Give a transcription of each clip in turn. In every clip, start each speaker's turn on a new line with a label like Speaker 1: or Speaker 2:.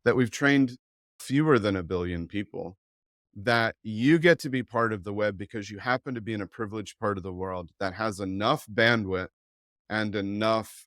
Speaker 1: that we've trained fewer than a billion people, that you get to be part of the web because you happen to be in a privileged part of the world that has enough bandwidth and enough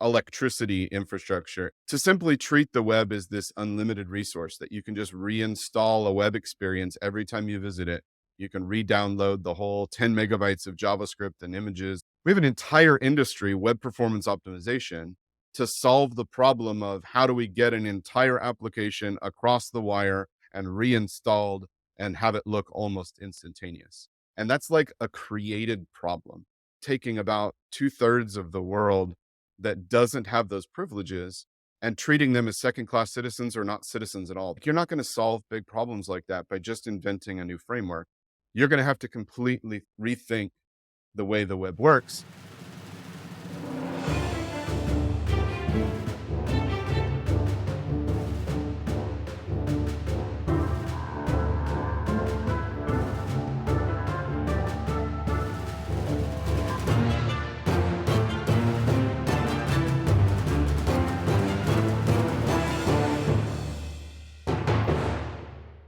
Speaker 1: electricity infrastructure to simply treat the web as this unlimited resource that you can just reinstall a web experience every time you visit it. You can re-download the whole 10 megabytes of JavaScript and images. We have an entire industry, web performance optimization, to solve the problem of how do we get an entire application across the wire and reinstalled and have it look almost instantaneous. And that's like a created problem, taking about 2/3 of the world that doesn't have those privileges and treating them as second class citizens or not citizens at all. You're not going to solve big problems like that by just inventing a new framework. You're going to have to completely rethink the way the web works.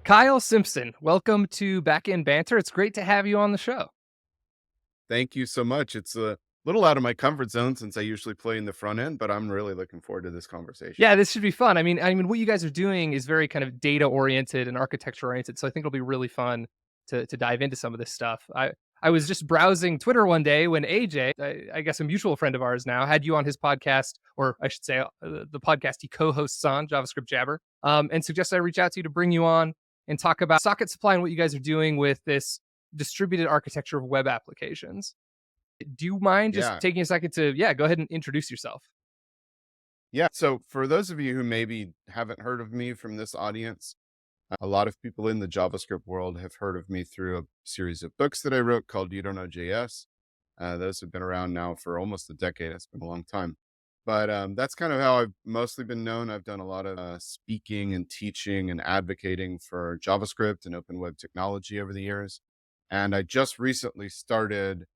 Speaker 2: Kyle Simpson, welcome to Backend Banter. It's great to have you on the show.
Speaker 1: Thank you so much. It's a little out of my comfort zone since I usually play in the front end, but I'm really looking forward to this conversation.
Speaker 2: Yeah, this should be fun. I mean, what you guys are doing is very kind of data oriented and architecture oriented. So I think it'll be really fun to dive into some of this stuff. I was just browsing Twitter one day when AJ, I guess a mutual friend of ours now, had you on his podcast, or I should say the podcast he co-hosts on, JavaScript Jabber, and suggested I reach out to you to bring you on and talk about socket supply and what you guys are doing with this distributed architecture of web applications. Do you mind just
Speaker 1: Yeah.
Speaker 2: taking a second to, go ahead and introduce yourself?
Speaker 1: Yeah. So for those of you who maybe haven't heard of me from this audience, a lot of people in the JavaScript world have heard of me through a series of books that I wrote called You Don't Know JS. Those have been around now for almost a decade. It's been a long time. But that's kind of how I've mostly been known. I've done a lot of speaking and teaching and advocating for JavaScript and open web technology over the years. And I just recently started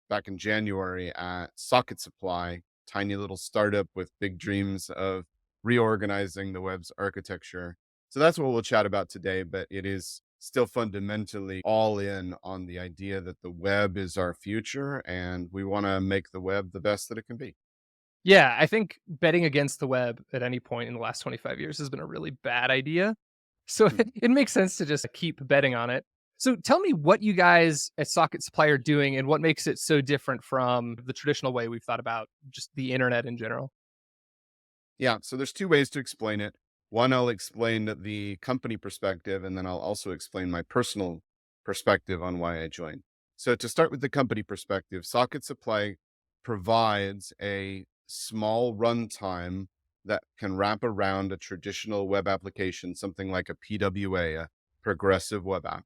Speaker 1: back in January at Socket Supply, tiny little startup with big dreams of reorganizing the web's architecture. So that's what we'll chat about today, but it is still fundamentally all in on the idea that the web is our future and we want to make the web the best that it can be.
Speaker 2: Yeah, I think betting against the web at any point in the last 25 years has been a really bad idea. So it makes sense to just keep betting on it. So tell me what you guys at Socket Supply are doing and what makes it so different from the traditional way we've thought about just the internet in general.
Speaker 1: Yeah, so there's two ways to explain it. One, I'll explain the company perspective, and then I'll also explain my personal perspective on why I joined. So to start with the company perspective, Socket Supply provides a small runtime that can wrap around a traditional web application, something like a PWA, a progressive web app.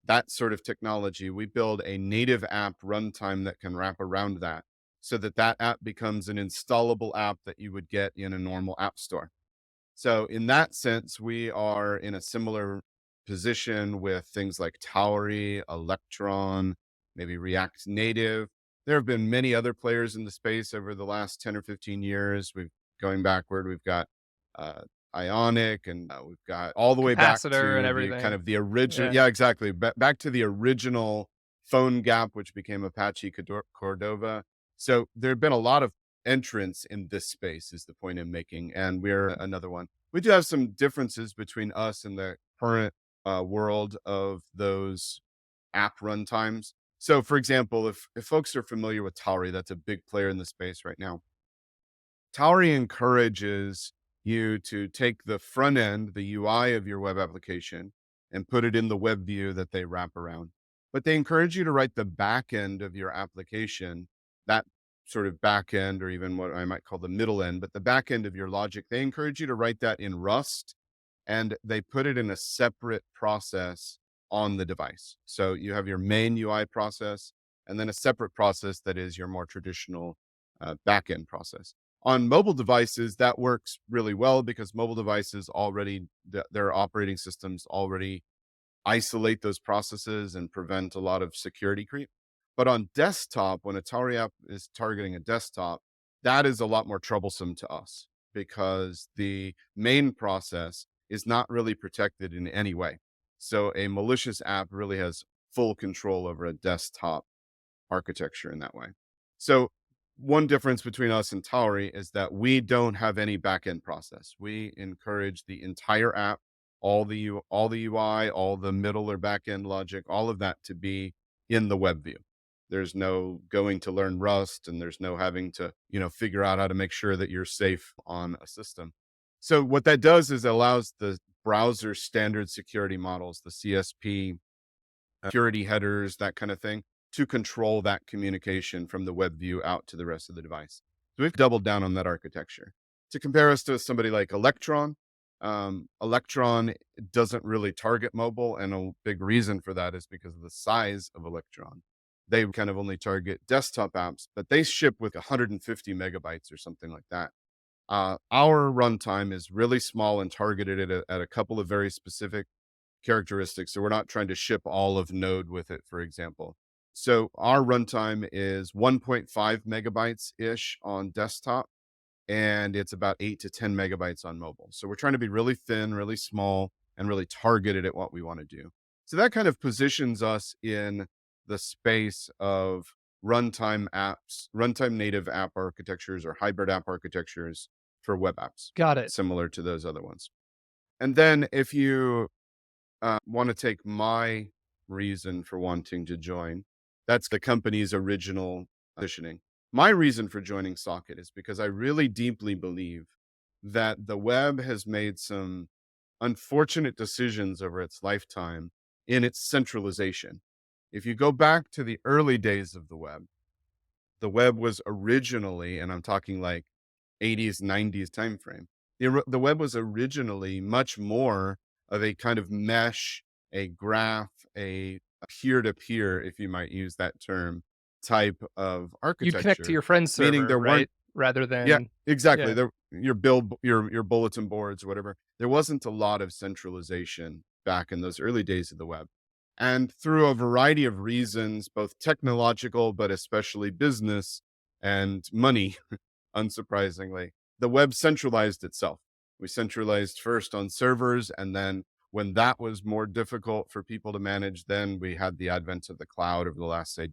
Speaker 1: That sort of technology, we build a native app runtime that can wrap around that so that that app becomes an installable app that you would get in a normal app store. So in that sense, we are in a similar position with things like Towery, Electron, maybe React Native. There have been many other players in the space over the last 10 or 15 years. We've going backward, we've got uh, Ionic, and we've got all the way back
Speaker 2: Capacitor and
Speaker 1: to the kind
Speaker 2: everything.
Speaker 1: of the original.
Speaker 2: Yeah.
Speaker 1: Yeah, exactly. Back to the original Phone Gap, which became Apache Cordova. So there have been a lot of entrants in this space is the point I'm making. And we're another one. We do have some differences between us and the current world of those app runtimes. So for example, if folks are familiar with Towery, that's a big player in the space right now. Towery encourages you to take the front end, the UI of your web application, and put it in the web view that they wrap around. But they encourage you to write the back end of your application, that sort of back end, or even what I might call the middle end, but the back end of your logic. They encourage you to write that in Rust, and they put it in a separate process on the device. So you have your main UI process, and then a separate process that is your more traditional backend process. On mobile devices, that works really well because mobile devices already, their operating systems already isolate those processes and prevent a lot of security creep. But on desktop, when a Towery app is targeting a desktop, that is a lot more troublesome to us because the main process is not really protected in any way. So a malicious app really has full control over a desktop architecture in that way. So one difference between us and Tauri is that we don't have any backend process. We encourage the entire app, all the UI, all the middle or backend logic, all of that to be in the web view. There's no going to learn Rust, and there's no having to, figure out how to make sure that you're safe on a system. So what that does is it allows the browser standard security models, the CSP, security headers, that kind of thing, to control that communication from the web view out to the rest of the device. So we've doubled down on that architecture. To compare us to somebody like Electron, Electron doesn't really target mobile, and a big reason for that is because of the size of Electron. They kind of only target desktop apps, but they ship with 150 megabytes or something like that. Our runtime is really small and targeted at a couple of very specific characteristics. So we're not trying to ship all of Node with it, for example. So our runtime is 1.5 megabytes ish on desktop, and it's about 8 to 10 megabytes on mobile. So we're trying to be really thin, really small, and really targeted at what we want to do. So that kind of positions us in the space of runtime apps, runtime native app architectures or hybrid app architectures for web apps,
Speaker 2: Got it.
Speaker 1: similar to those other ones. And then if you want to take my reason for wanting to join, that's the company's original positioning. My reason for joining Socket is because I really deeply believe that the web has made some unfortunate decisions over its lifetime in its centralization. If you go back to the early days of the web was originally, and I'm talking like 80s, 90s timeframe, the web was originally much more of a kind of mesh, a graph, a peer to peer, if you might use that term, type of
Speaker 2: You'd connect to
Speaker 1: architecture,
Speaker 2: your friend's
Speaker 1: meaning
Speaker 2: server,
Speaker 1: there weren't.
Speaker 2: right? Rather
Speaker 1: Yeah,
Speaker 2: than
Speaker 1: exactly.
Speaker 2: yeah.
Speaker 1: Your bulletin boards or whatever. There wasn't a lot of centralization back in those early days of the web. And through a variety of reasons, both technological, but especially business and money, unsurprisingly, the web centralized itself. We centralized first on servers, and then when that was more difficult for people to manage, then we had the advent of the cloud over the last, say,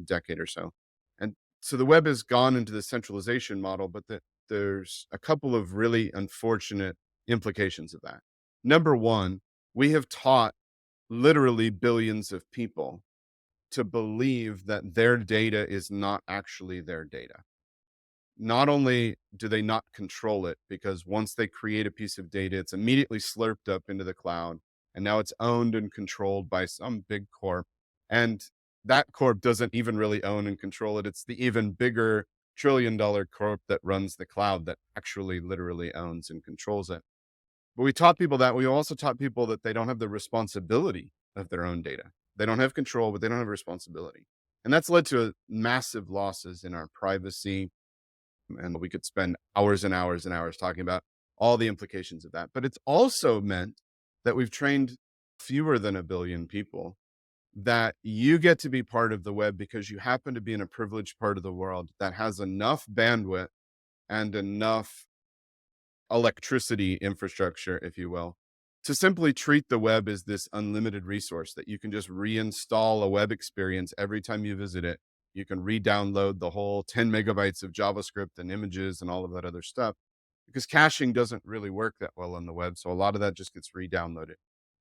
Speaker 1: decade or so. And so the web has gone into the centralization model, but there's a couple of really unfortunate implications of that. Number one, we have taught literally billions of people to believe that their data is not actually their data. Not only do they not control it, because once they create a piece of data, it's immediately slurped up into the cloud, and now it's owned and controlled by some big corp. And that corp doesn't even really own and control it. It's the even bigger $1 trillion corp that runs the cloud that actually literally owns and controls it. But we taught people that. We also taught people that they don't have the responsibility of their own data. They don't have control, but they don't have responsibility. And that's led to massive losses in our privacy, and we could spend hours and hours and hours talking about all the implications of that. But it's also meant that we've trained fewer than a billion people that you get to be part of the web because you happen to be in a privileged part of the world that has enough bandwidth and enough electricity infrastructure, if you will, to simply treat the web as this unlimited resource that you can just reinstall a web experience every time you visit it. You can re-download the whole 10 megabytes of JavaScript and images and all of that other stuff, because caching doesn't really work that well on the web. So a lot of that just gets re-downloaded.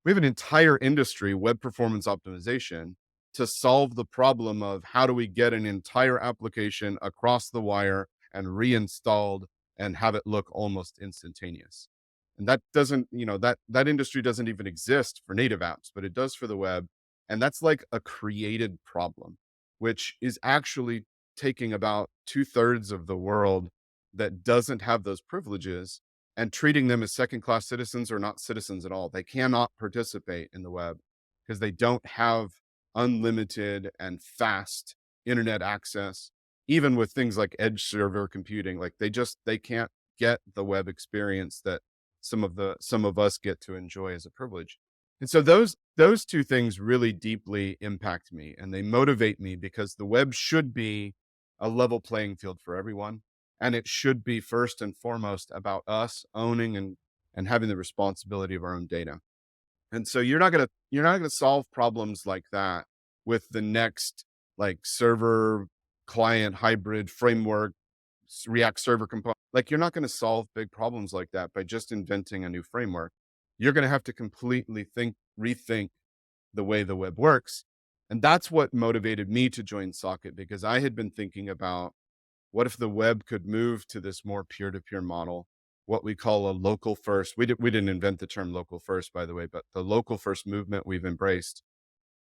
Speaker 1: We have an entire industry, web performance optimization, to solve the problem of how do we get an entire application across the wire and reinstalled and have it look almost instantaneous. And that doesn't, that industry doesn't even exist for native apps, but it does for the web. And that's like a created problem, which is actually taking about 2/3 of the world that doesn't have those privileges and treating them as second class citizens or not citizens at all. They cannot participate in the web because they don't have unlimited and fast internet access. Even with things like edge server computing, like they can't get the web experience that some of us get to enjoy as a privilege. And so those two things really deeply impact me, and they motivate me because the web should be a level playing field for everyone. And it should be first and foremost about us owning and having the responsibility of our own data. And so you're not gonna solve problems like that with the next like server client hybrid framework React server component. Like you're not going to solve big problems like that by just inventing a new framework. You're going to have to completely rethink the way the web works. And that's what motivated me to join Socket because I had been thinking about what if the web could move to this more peer-to-peer model, what we call a local first. We didn't invent the term local first, by the way, but the local first movement we've embraced.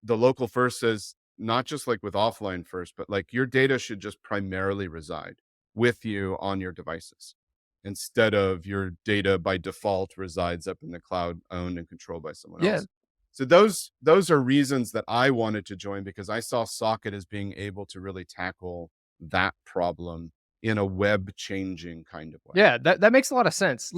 Speaker 1: The local first says not just like with offline first, but like your data should just primarily reside with you on your devices instead of your data by default resides up in the cloud owned and controlled by someone
Speaker 2: Yeah.
Speaker 1: else. So those are reasons that I wanted to join because I saw Socket as being able to really tackle that problem in a web changing kind of way.
Speaker 2: Yeah, that makes a lot of sense.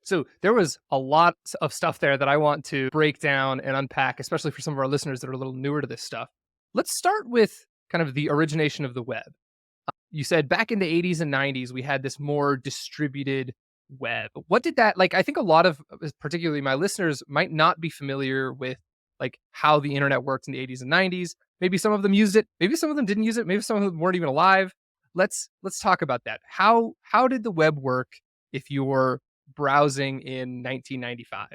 Speaker 2: So there was a lot of stuff there that I want to break down and unpack, especially for some of our listeners that are a little newer to this stuff. Let's start with kind of the origination of the web. You said back in the 80s and 90s we had this more distributed web. What did that like? I think a lot of particularly my listeners might not be familiar with like how the internet worked in the 80s and 90s. Maybe some of them used it, maybe some of them didn't use it, maybe some of them weren't even alive. Let's talk about that. How did the web work if you're browsing in 1995?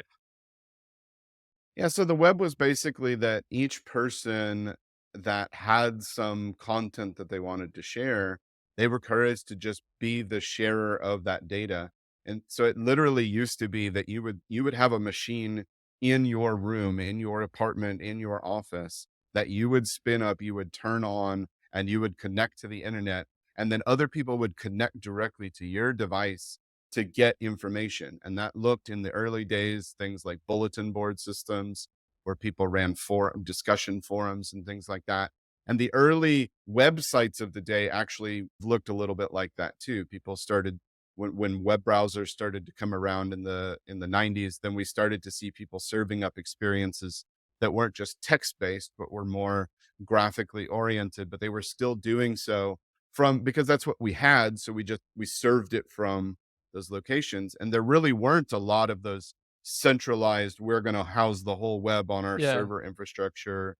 Speaker 1: Yeah, so the web was basically that each person that had some content that they wanted to share, they were encouraged to just be the sharer of that data. And so it literally used to be that you would have a machine in your room, in your apartment, in your office that you would spin up, you would turn on, and you would connect to the internet. And then other people would connect directly to your device to get information. And that looked in the early days, things like bulletin board systems where people ran discussion forums and things like that. And the early websites of the day actually looked a little bit like that too. People started when web browsers started to come around in the 90s, then we started to see people serving up experiences that weren't just text based, but were more graphically oriented, but they were still doing so from because that's what we had. So we served it from those locations. And there really weren't a lot of those centralized, we're going to house the whole web on our
Speaker 2: Yeah.
Speaker 1: server infrastructure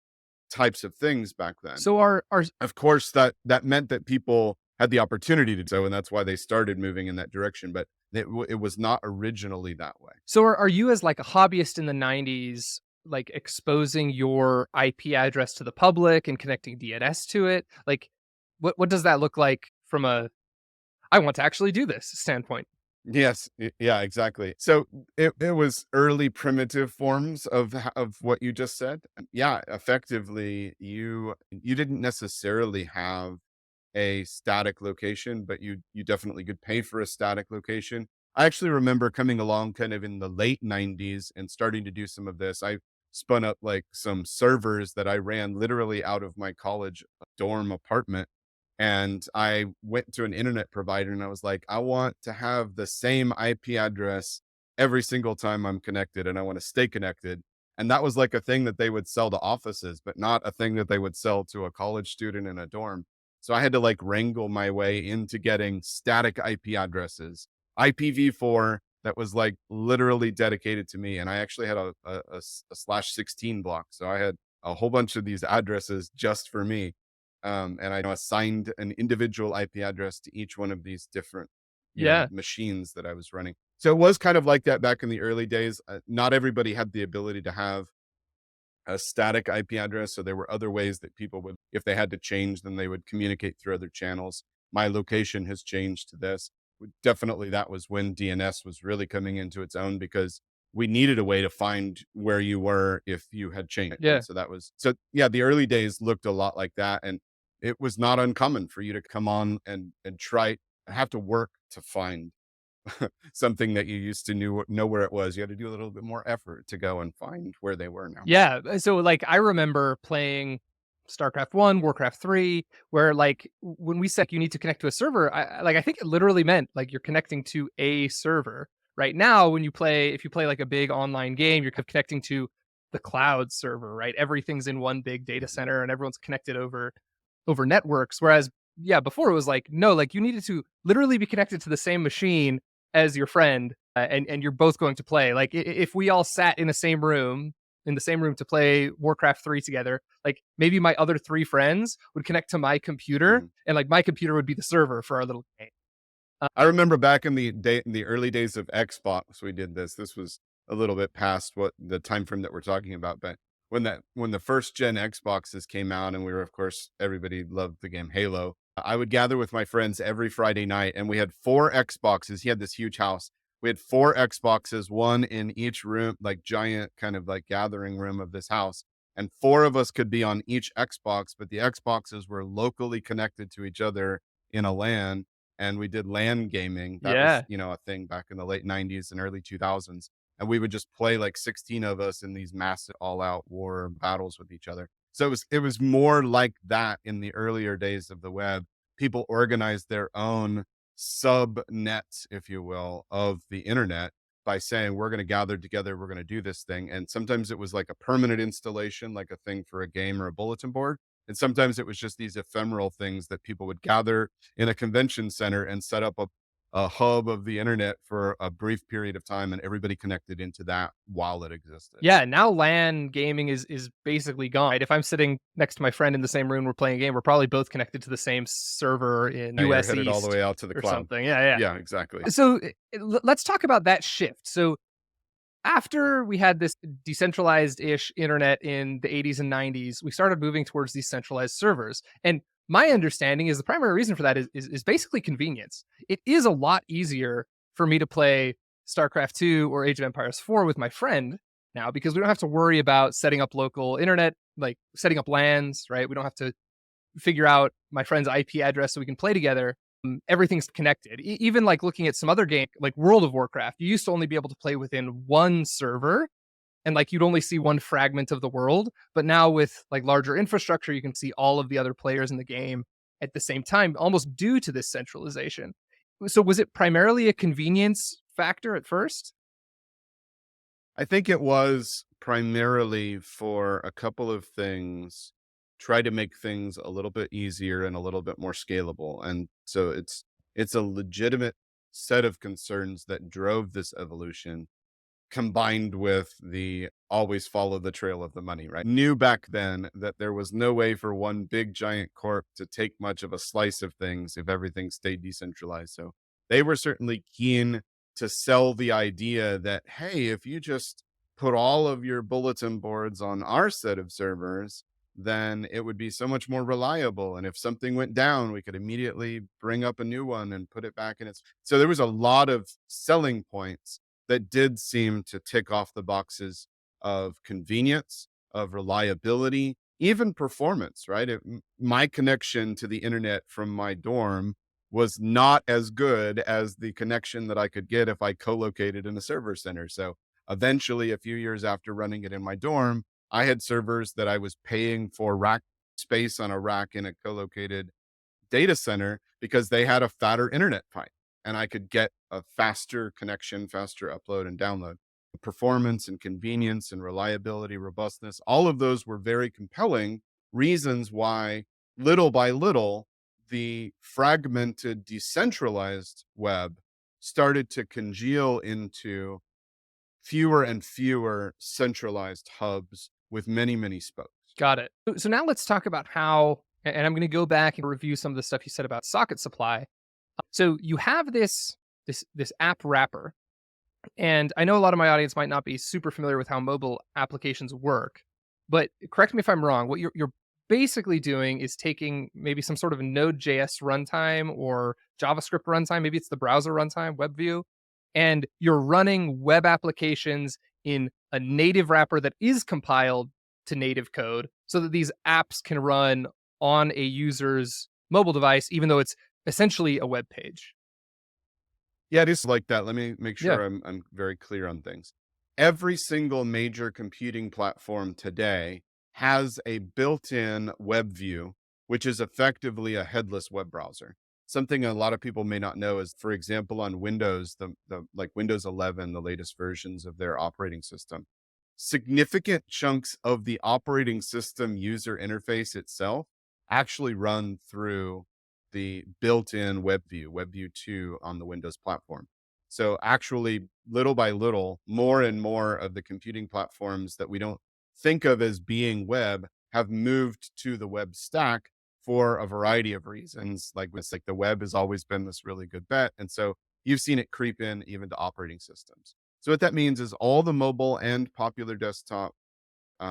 Speaker 1: types of things back then.
Speaker 2: So are
Speaker 1: Of course, that meant that people had the opportunity to do so, and that's why they started moving in that direction. But it was not originally that way.
Speaker 2: are you as like a hobbyist in the 90s like exposing your IP address to the public and connecting DNS to it? Like what does that look like from a I want to actually do this standpoint?
Speaker 1: Yes, yeah, exactly. So it was early primitive forms of what you just said. Yeah, effectively, you didn't necessarily have a static location, but you definitely could pay for a static location. I actually remember coming along kind of in the late 90s and starting to do some of this. I spun up like some servers that I ran literally out of my college dorm apartment. And I went to an internet provider and I was like, I want to have the same IP address every single time I'm connected and I want to stay connected. And that was like a thing that they would sell to offices, but not a thing that they would sell to a college student in a dorm. So I had to like wrangle my way into getting static IP addresses, IPv4 that was like literally dedicated to me. And I actually had a /16 block. So I had a whole bunch of these addresses just for me. And I assigned an individual IP address to each one of these different,
Speaker 2: Yeah.
Speaker 1: machines that I was running. So it was kind of like that back in the early days. Not everybody had the ability to have a static IP address. So there were other ways that people would, if they had to change, then they would communicate through other channels. My location has changed to this. Definitely, that was when DNS was really coming into its own because we needed a way to find where you were if you had changed.
Speaker 2: Yeah.
Speaker 1: And so that was so yeah, the early days looked a lot like that. And it was not uncommon for you to come on and try have to work to find something that you used to know where it was. You had to do a little bit more effort to go and find where they were now.
Speaker 2: Yeah, so, like, I remember playing StarCraft 1, Warcraft 3, where, like, when we said you need to connect to a server, I think it literally meant, like, you're connecting to a server. Right now, when you play if you play, like, a big online game, you're connecting to the cloud server, right? Everything's in one big data center, and everyone's connected over networks, whereas yeah, before it was like, no, like you needed to literally be connected to the same machine as your friend, and you're both going to play. Like if we all sat in the same room to play Warcraft 3 together, like maybe my other three friends would connect to my computer,
Speaker 1: Mhm.
Speaker 2: and like my computer would be the server for our little game.
Speaker 1: I remember back in the early days of Xbox, we did this. This was a little bit past what the time frame that we're talking about, but when the first gen Xboxes came out, and we were, of course, everybody loved the game Halo. I would gather with my friends every Friday night, and we had four Xboxes. He had this huge house. We had four Xboxes, one in each room, like giant kind of like gathering room of this house. And four of us could be on each Xbox, but the Xboxes were locally connected to each other in a LAN, and we did LAN gaming. That was,
Speaker 2: Yeah.
Speaker 1: a thing back in the late 90s and early 2000s. And we would just play like 16 of us in these massive all-out war battles with each other. So it was more like that in the earlier days of the web. People organized their own subnets, if you will, of the internet by saying, we're going to gather together, we're going to do this thing. And sometimes it was like a permanent installation, like a thing for a game or a bulletin board. And sometimes it was just these ephemeral things that people would gather in a convention center and set up a hub of the internet for a brief period of time, and everybody connected into that while it existed.
Speaker 2: Yeah, now LAN gaming is basically gone. Right? If I'm sitting next to my friend in the same room, we're playing a game, we're probably both connected to the same server in
Speaker 1: Now you're
Speaker 2: US
Speaker 1: headed all the
Speaker 2: East
Speaker 1: way out to the
Speaker 2: or
Speaker 1: cloud.
Speaker 2: something. Yeah,
Speaker 1: Yeah, exactly.
Speaker 2: yeah. So let's talk about that shift. So after we had this decentralized-ish internet in the 80s and 90s, we started moving towards these centralized servers. And my understanding is the primary reason for that is basically convenience. It is a lot easier for me to play StarCraft 2 or Age of Empires 4 with my friend now because we don't have to worry about setting up local internet, like setting up LANs, right? We don't have to figure out my friend's IP address so we can play together. Everything's connected. Even like looking at some other game, like World of Warcraft, you used to only be able to play within one server, and like you'd only see one fragment of the world. But now with like larger infrastructure, you can see all of the other players in the game at the same time, almost due to this centralization. So was it primarily a convenience factor at first?
Speaker 1: I think it was primarily for a couple of things, try to make things a little bit easier and a little bit more scalable. And so it's a legitimate set of concerns that drove this evolution, combined with the always follow the trail of the money, right? Knew back then that there was no way for one big giant corp to take much of a slice of things if everything stayed decentralized. So they were certainly keen to sell the idea that, hey, if you just put all of your bulletin boards on our set of servers, then it would be so much more reliable. And if something went down, we could immediately bring up a new one and put it back in its. So there was a lot of selling points that did seem to tick off the boxes of convenience, of reliability, even performance, right? My connection to the internet from my dorm was not as good as the connection that I could get if I co-located in a server center. So eventually, a few years after running it in my dorm, I had servers that I was paying for rack space on a rack in a co-located data center because they had a fatter internet pipe, and I could get a faster connection, faster upload and download. Performance and convenience and reliability, robustness, all of those were very compelling reasons why, little by little, the fragmented, decentralized web started to congeal into fewer and fewer centralized hubs with many, many spokes.
Speaker 2: Got it. So now let's talk about how, and I'm going to go back and review some of the stuff you said about socket supply. So you have this app wrapper, and I know a lot of my audience might not be super familiar with how mobile applications work, but correct me if I'm wrong. What you're basically doing is taking maybe some sort of a Node.js runtime or JavaScript runtime, maybe it's the browser runtime, WebView, and you're running web applications in a native wrapper that is compiled to native code so that these apps can run on a user's mobile device, even though it's essentially a web page.
Speaker 1: Yeah, it is like that. Let me make
Speaker 2: Yeah,
Speaker 1: sure I'm very clear on things. Every single major computing platform today has a built-in web view, which is effectively a headless web browser. Something a lot of people may not know is, for example, on Windows, the like Windows 11, the latest versions of their operating system, significant chunks of the operating system user interface itself actually run through the built-in WebView 2 on the Windows platform. So actually, little by little, more and more of the computing platforms that we don't think of as being web have moved to the web stack for a variety of reasons. Like it's like the web has always been this really good bet. And so you've seen it creep in even to operating systems. So what that means is all the mobile and popular desktop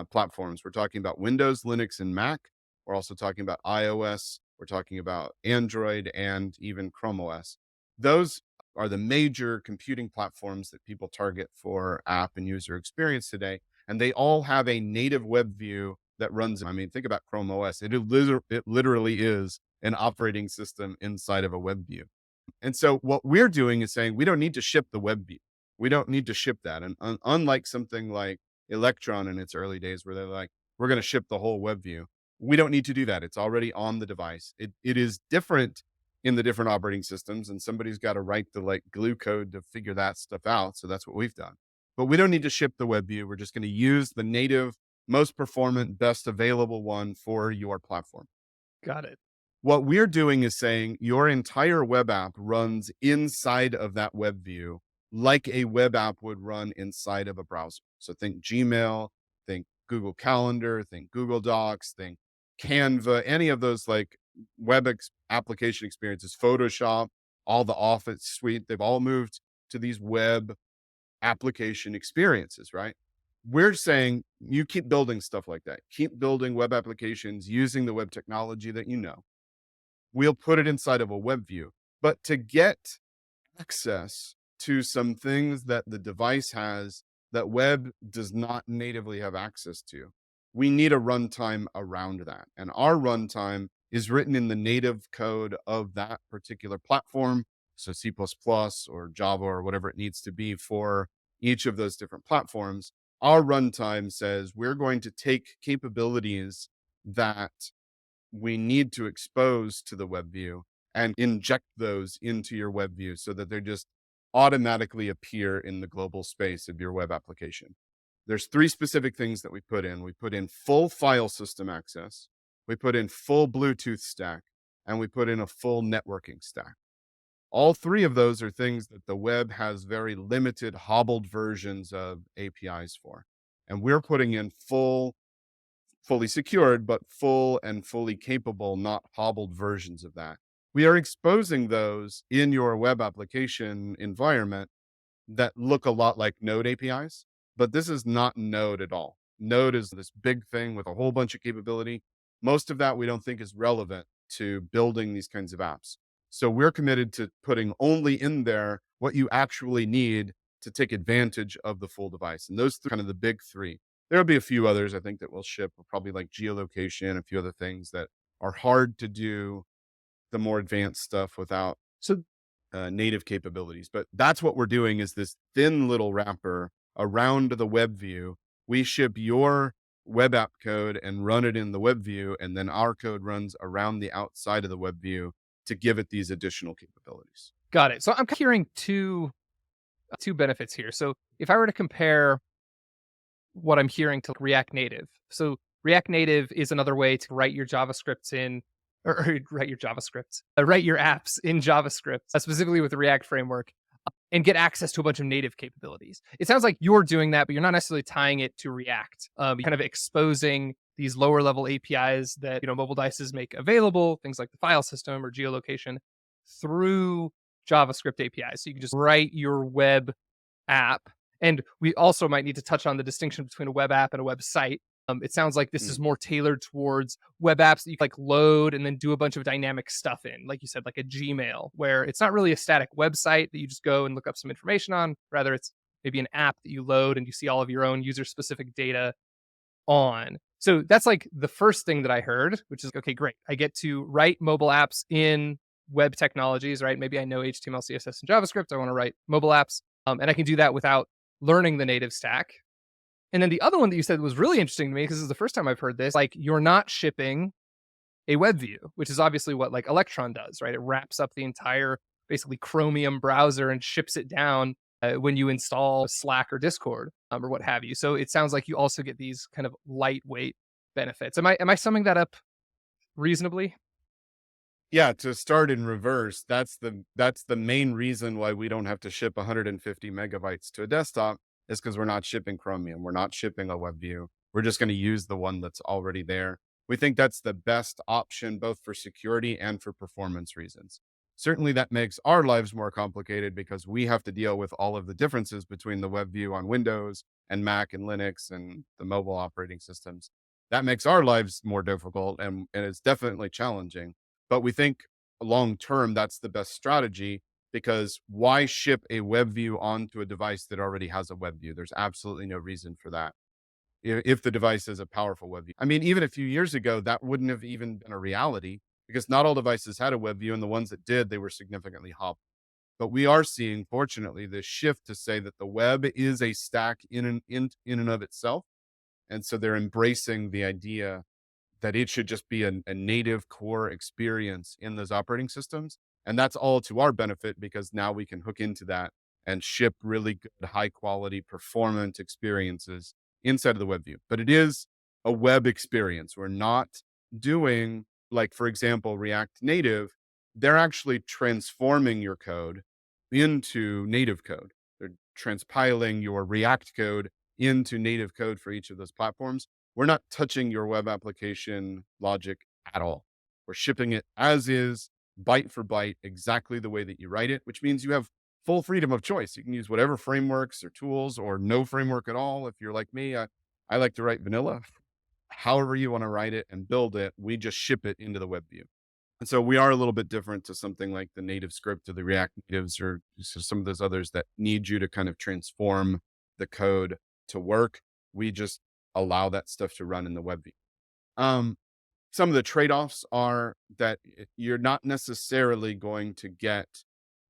Speaker 1: platforms. We're talking about Windows, Linux, and Mac. We're also talking about iOS. We're talking about Android and even Chrome OS. Those are the major computing platforms that people target for app and user experience today. And they all have a native web view that runs. I mean, think about Chrome OS. It literally is an operating system inside of a web view. And so what we're doing is saying we don't need to ship the web view. We don't need to ship that. And unlike something like Electron in its early days, where they're like, we're going to ship the whole web view, we don't need to do that. It's already on the device. It is different in the different operating systems, and somebody's got to write the like glue code to figure that stuff out. So that's what we've done. But we don't need to ship the web view. We're just going to use the native, most performant, best available one for your platform.
Speaker 2: Got it.
Speaker 1: What we're doing is saying your entire web app runs inside of that web view like a web app would run inside of a browser. So think Gmail, think Google Calendar, think Google Docs, think Canva, any of those like application experiences, Photoshop, all the Office suite, they've all moved to these web application experiences, right? We're saying you keep building stuff like that. Keep building web applications using the web technology that you know. We'll put it inside of a web view. But to get access to some things that the device has that web does not natively have access to, we need a runtime around that. And our runtime is written in the native code of that particular platform. So C++ or Java or whatever it needs to be for each of those different platforms. Our runtime says we're going to take capabilities that we need to expose to the web view and inject those into your web view so that they just automatically appear in the global space of your web application. There's three specific things that we put in. We put in full file system access, we put in full Bluetooth stack, and we put in a full networking stack. All three of those are things that the web has very limited, hobbled versions of APIs for. And we're putting in fully secured, but full and fully capable, not hobbled versions of that. We are exposing those in your web application environment that look a lot like Node APIs, but this is not Node at all. Node is this big thing with a whole bunch of capability. Most of that we don't think is relevant to building these kinds of apps. So we're committed to putting only in there what you actually need to take advantage of the full device. And those kind of the big three. There'll be a few others I think that will ship, probably like geolocation, a few other things that are hard to do the more advanced stuff without
Speaker 2: So
Speaker 1: native capabilities. But that's what we're doing is this thin little wrapper around the web view. We ship your web app code and run it in the web view, and then our code runs around the outside of the web view to give it these additional capabilities.
Speaker 2: got it. So I'm hearing two benefits here. So if I were to compare what I'm hearing to React Native. So React Native is another way to write your JavaScripts in, or write your JavaScripts, write your apps in JavaScript, specifically with the React framework, and get access to a bunch of native capabilities. It sounds like you're doing that, but you're not necessarily tying it to React. You're kind of exposing these lower level APIs that mobile devices make available, things like the file system or geolocation, through JavaScript APIs. So you can just write your web app. And we also might need to touch on the distinction between a web app and a website. It sounds like this is more tailored towards web apps that you like load and then do a bunch of dynamic stuff in, like you said, like a Gmail, where it's not really a static website that you just go and look up some information on. Rather, it's maybe an app that you load and you see all of your own user specific data on. So that's like the first thing that I heard, which is, okay, great. I get to write mobile apps in web technologies, right? Maybe I know HTML, CSS, and JavaScript. I want to write mobile apps. And I can do that without learning the native stack. And then the other one that you said was really interesting to me, because this is the first time I've heard this, like you're not shipping a web view, which is obviously what like Electron does, right? It wraps up the entire basically Chromium browser and ships it down when you install Slack or Discord or what have you. So it sounds like you also get these kind of lightweight benefits. Am I summing that up reasonably?
Speaker 1: Yeah, to start in reverse, that's the main reason why we don't have to ship 150 megabytes to a desktop is because we're not shipping Chromium. We're not shipping a web view. We're just going to use the one that's already there. We think that's the best option, both for security and for performance reasons. Certainly, that makes our lives more complicated because we have to deal with all of the differences between the web view on Windows and Mac and Linux and the mobile operating systems. That makes our lives more difficult and it's definitely challenging, but we think long term, that's the best strategy because why ship a web view onto a device that already has a web view? There's absolutely no reason for that. If the device is a powerful web view. I mean, even a few years ago, that wouldn't have even been a reality because not all devices had a web view, and the ones that did, they were significantly hobbled. But we are seeing, fortunately, this shift to say that the web is a stack in and of itself. And so they're embracing the idea that it should just be a native core experience in those operating systems. And that's all to our benefit because now we can hook into that and ship really good, high quality, performant experiences inside of the web view. But it is a web experience. We're not doing, like, for example, React Native, they're actually transforming your code into native code. They're transpiling your React code into native code for each of those platforms. We're not touching your web application logic at all. We're shipping it as is, byte for byte, exactly the way that you write it, which means you have full freedom of choice. You can use whatever frameworks or tools or no framework at all. If you're like me, I like to write vanilla. However you want to write it and build it, we just ship it into the web view. And so we are a little bit different to something like the native script or the React natives or some of those others that need you to kind of transform the code to work. We just allow that stuff to run in the web view. Um, some of the trade-offs are that you're not necessarily going to get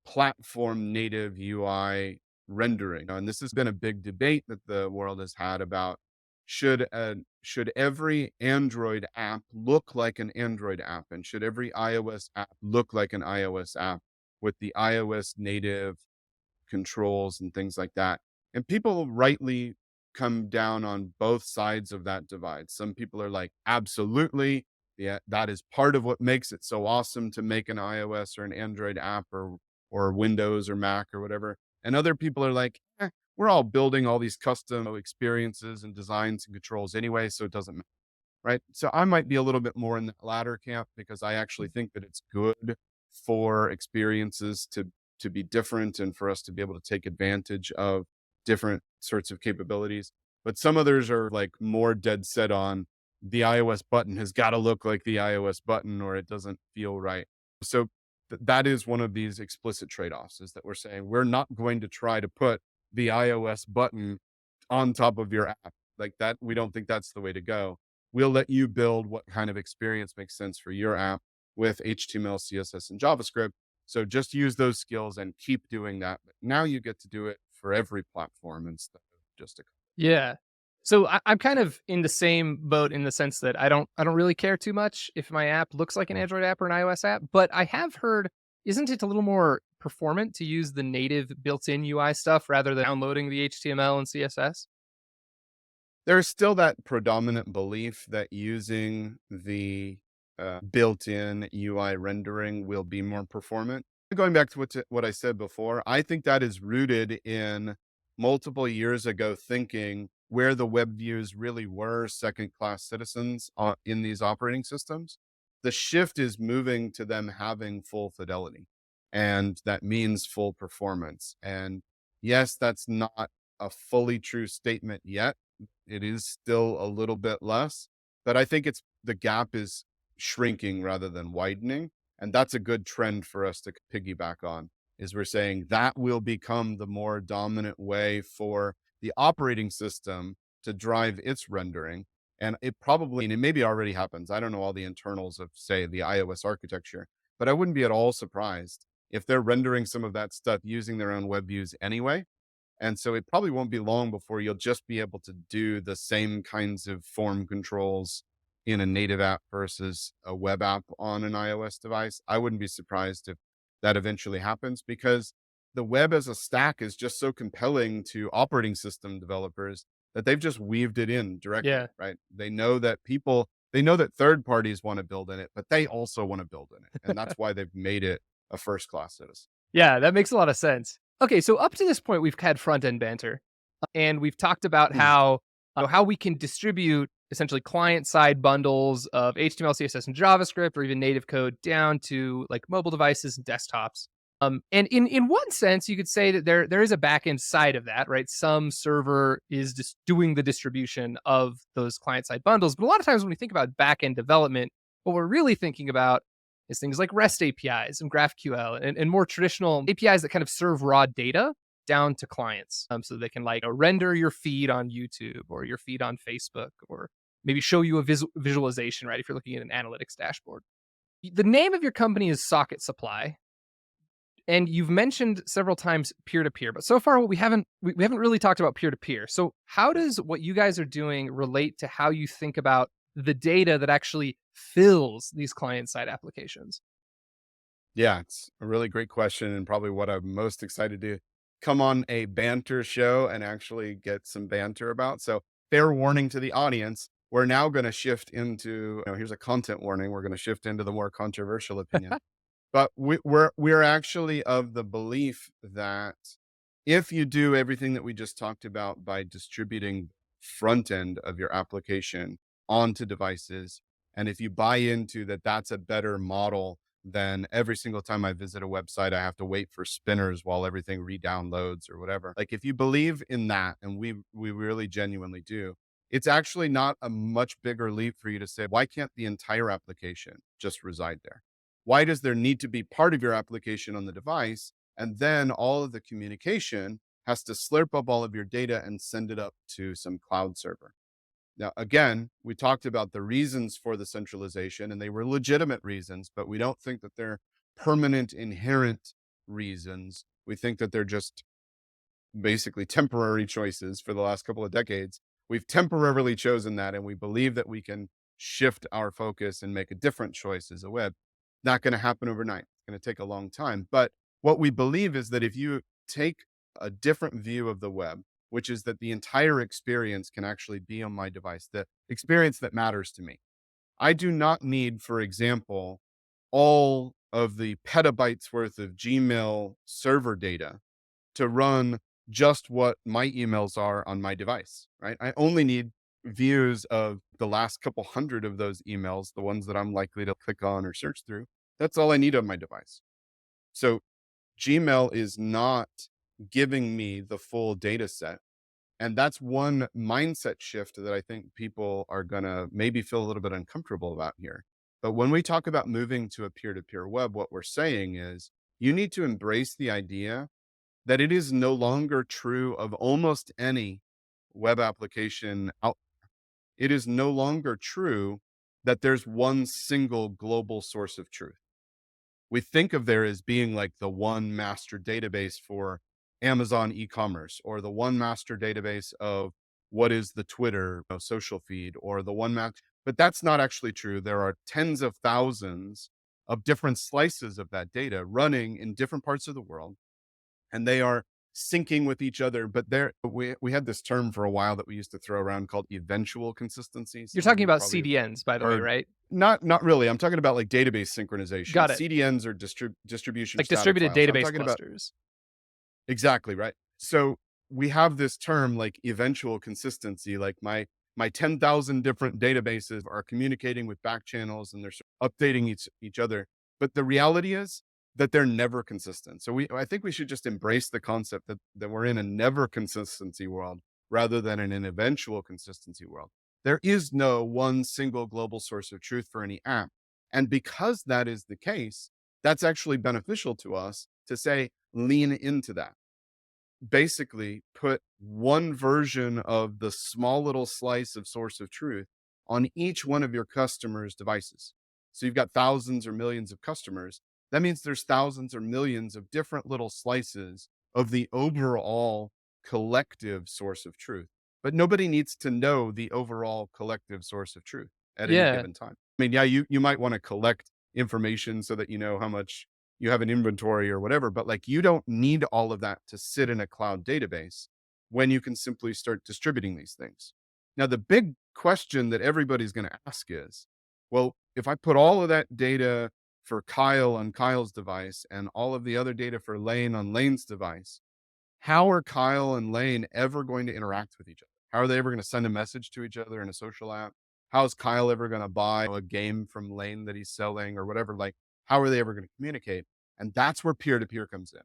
Speaker 1: platform native UI rendering. And this has been a big debate that the world has had about should every Android app look like an Android app, and should every iOS app look like an iOS app with the iOS native controls and things like that. And people rightly come down on both sides of that divide. Some people are like, absolutely. Yeah, that is part of what makes it so awesome to make an iOS or an Android app or Windows or Mac or whatever. And other people are like, we're all building all these custom experiences and designs and controls anyway, so it doesn't matter. Right. So I might be a little bit more in the latter camp because I actually think that it's good for experiences to be different and for us to be able to take advantage of different sorts of capabilities. But some others are like more dead set on the iOS button has got to look like the iOS button or it doesn't feel right. So that is one of these explicit trade-offs is that we're saying we're not going to try to put the iOS button on top of your app like that. We don't think that's the way to go. We'll let you build what kind of experience makes sense for your app with HTML, CSS, and JavaScript. So just use those skills and keep doing that. But now you get to do it for every platform instead of just a.
Speaker 2: Yeah. So I'm kind of in the same boat in the sense that I don't really care too much if my app looks like an Android app or an iOS app, but I have heard, isn't it a little more performant to use the native built-in UI stuff rather than downloading the HTML and CSS?
Speaker 1: There's still that predominant belief that using the built-in UI rendering will be more performant. Going back to what I said before, I think that is rooted in multiple years ago thinking where the web views really were second-class citizens in these operating systems. The shift is moving to them having full fidelity, and that means full performance. And yes, that's not a fully true statement yet. It is still a little bit less, but I think it's the gap is shrinking rather than widening. And that's a good trend for us to piggyback on is we're saying that will become the more dominant way for the operating system to drive its rendering. And it probably, and it maybe already happens. I don't know all the internals of, say, the iOS architecture, but I wouldn't be at all surprised if they're rendering some of that stuff using their own web views anyway, and so it probably won't be long before you'll just be able to do the same kinds of form controls in a native app versus a web app on an iOS device. I wouldn't be surprised if that eventually happens because the web as a stack is just so compelling to operating system developers that they've just weaved it in directly,
Speaker 2: Yeah.
Speaker 1: right? They know that people They know that third parties want to build in it, but they also want to build in it. And that's why they've made it a first class citizen.
Speaker 2: Yeah, that makes a lot of sense. Okay, so up to this point, we've had front end banter, and we've talked about
Speaker 1: Hmm.
Speaker 2: how we can distribute essentially client side bundles of HTML, CSS, and JavaScript, or even native code down to like mobile devices and desktops. And in one sense, you could say that there is a backend side of that, right? Some server is just doing the distribution of those client side bundles. But a lot of times when we think about backend development, what we're really thinking about is things like REST APIs and GraphQL and more traditional APIs that kind of serve raw data down to clients, so they can like render your feed on YouTube or your feed on Facebook, or maybe show you a visualization, right? If you're looking at an analytics dashboard. The name of your company is Socket Supply, and you've mentioned several times peer to peer, but so far we haven't really talked about peer to peer. So how does what you guys are doing relate to how you think about the data that actually fills these client side applications?
Speaker 1: Yeah, it's a really great question, and probably what I'm most excited to come on a banter show and actually get some banter about. So, fair warning to the audience, we're now going to shift into, here's a content warning. We're going to shift into the more controversial opinion. But we're actually of the belief that if you do everything that we just talked about by distributing front end of your application onto devices, and if you buy into that, that's a better model than every single time I visit a website, I have to wait for spinners while everything re-downloads or whatever. Like if you believe in that, and we really genuinely do, it's actually not a much bigger leap for you to say, why can't the entire application just reside there? Why does there need to be part of your application on the device? And then all of the communication has to slurp up all of your data and send it up to some cloud server. Now, again, we talked about the reasons for the centralization, and they were legitimate reasons, but we don't think that they're permanent, inherent reasons. We think that they're just basically temporary choices for the last couple of decades. We've temporarily chosen that, and we believe that we can shift our focus and make a different choice as a web. Not going to happen overnight. It's going to take a long time. But what we believe is that if you take a different view of the web, which is that the entire experience can actually be on my device, the experience that matters to me. I do not need, for example, all of the petabytes worth of Gmail server data to run just what my emails are on my device, right? I only need views of the last couple hundred of those emails, the ones that I'm likely to click on or search through. That's all I need on my device. So Gmail is not giving me the full data set. And that's one mindset shift that I think people are going to maybe feel a little bit uncomfortable about here. But when we talk about moving to a peer to peer web, what we're saying is you need to embrace the idea that it is no longer true of almost any web application out. It is no longer true that there's one single global source of truth. We think of there as being like the one master database for Amazon e-commerce, or the one master database of what is the Twitter social feed, or the one but that's not actually true. There are tens of thousands of different slices of that data running in different parts of the world, and they are syncing with each other. But we had this term for a while that we used to throw around called eventual consistency.
Speaker 2: You're
Speaker 1: Some of
Speaker 2: talking
Speaker 1: you
Speaker 2: about
Speaker 1: probably
Speaker 2: CDNs, by the way,
Speaker 1: heard.
Speaker 2: right?
Speaker 1: Not really. I'm talking about like database synchronization.
Speaker 2: Got it.
Speaker 1: CDNs are distribution of
Speaker 2: Like
Speaker 1: static
Speaker 2: distributed
Speaker 1: files. I'm
Speaker 2: database
Speaker 1: talking about
Speaker 2: clusters.
Speaker 1: exactly right. So we have this term like eventual consistency, like my 10,000 different databases are communicating with back channels and they're updating each other. But the reality is that they're never consistent. So I think we should just embrace the concept that we're in a never consistency world rather than in an eventual consistency world. There is no one single global source of truth for any app. And because that is the case, that's actually beneficial to us to say, lean into that. Basically, put one version of the small little slice of source of truth on each one of your customers' devices. So you've got thousands or millions of customers. That means there's thousands or millions of different little slices of the overall collective source of truth. But nobody needs to know the overall collective source of truth at any
Speaker 2: Yeah.
Speaker 1: given time. I mean, yeah, you might want to collect information so that you know how much you have an inventory or whatever, but like you don't need all of that to sit in a cloud database when you can simply start distributing these things. Now, the big question that everybody's going to ask is, well, if I put all of that data for Kyle on Kyle's device and all of the other data for Lane on Lane's device, how are Kyle and Lane ever going to interact with each other? How are they ever going to send a message to each other in a social app? How's Kyle ever going to buy a game from Lane that he's selling or whatever? Like, how are they ever going to communicate? And that's where peer to peer comes in,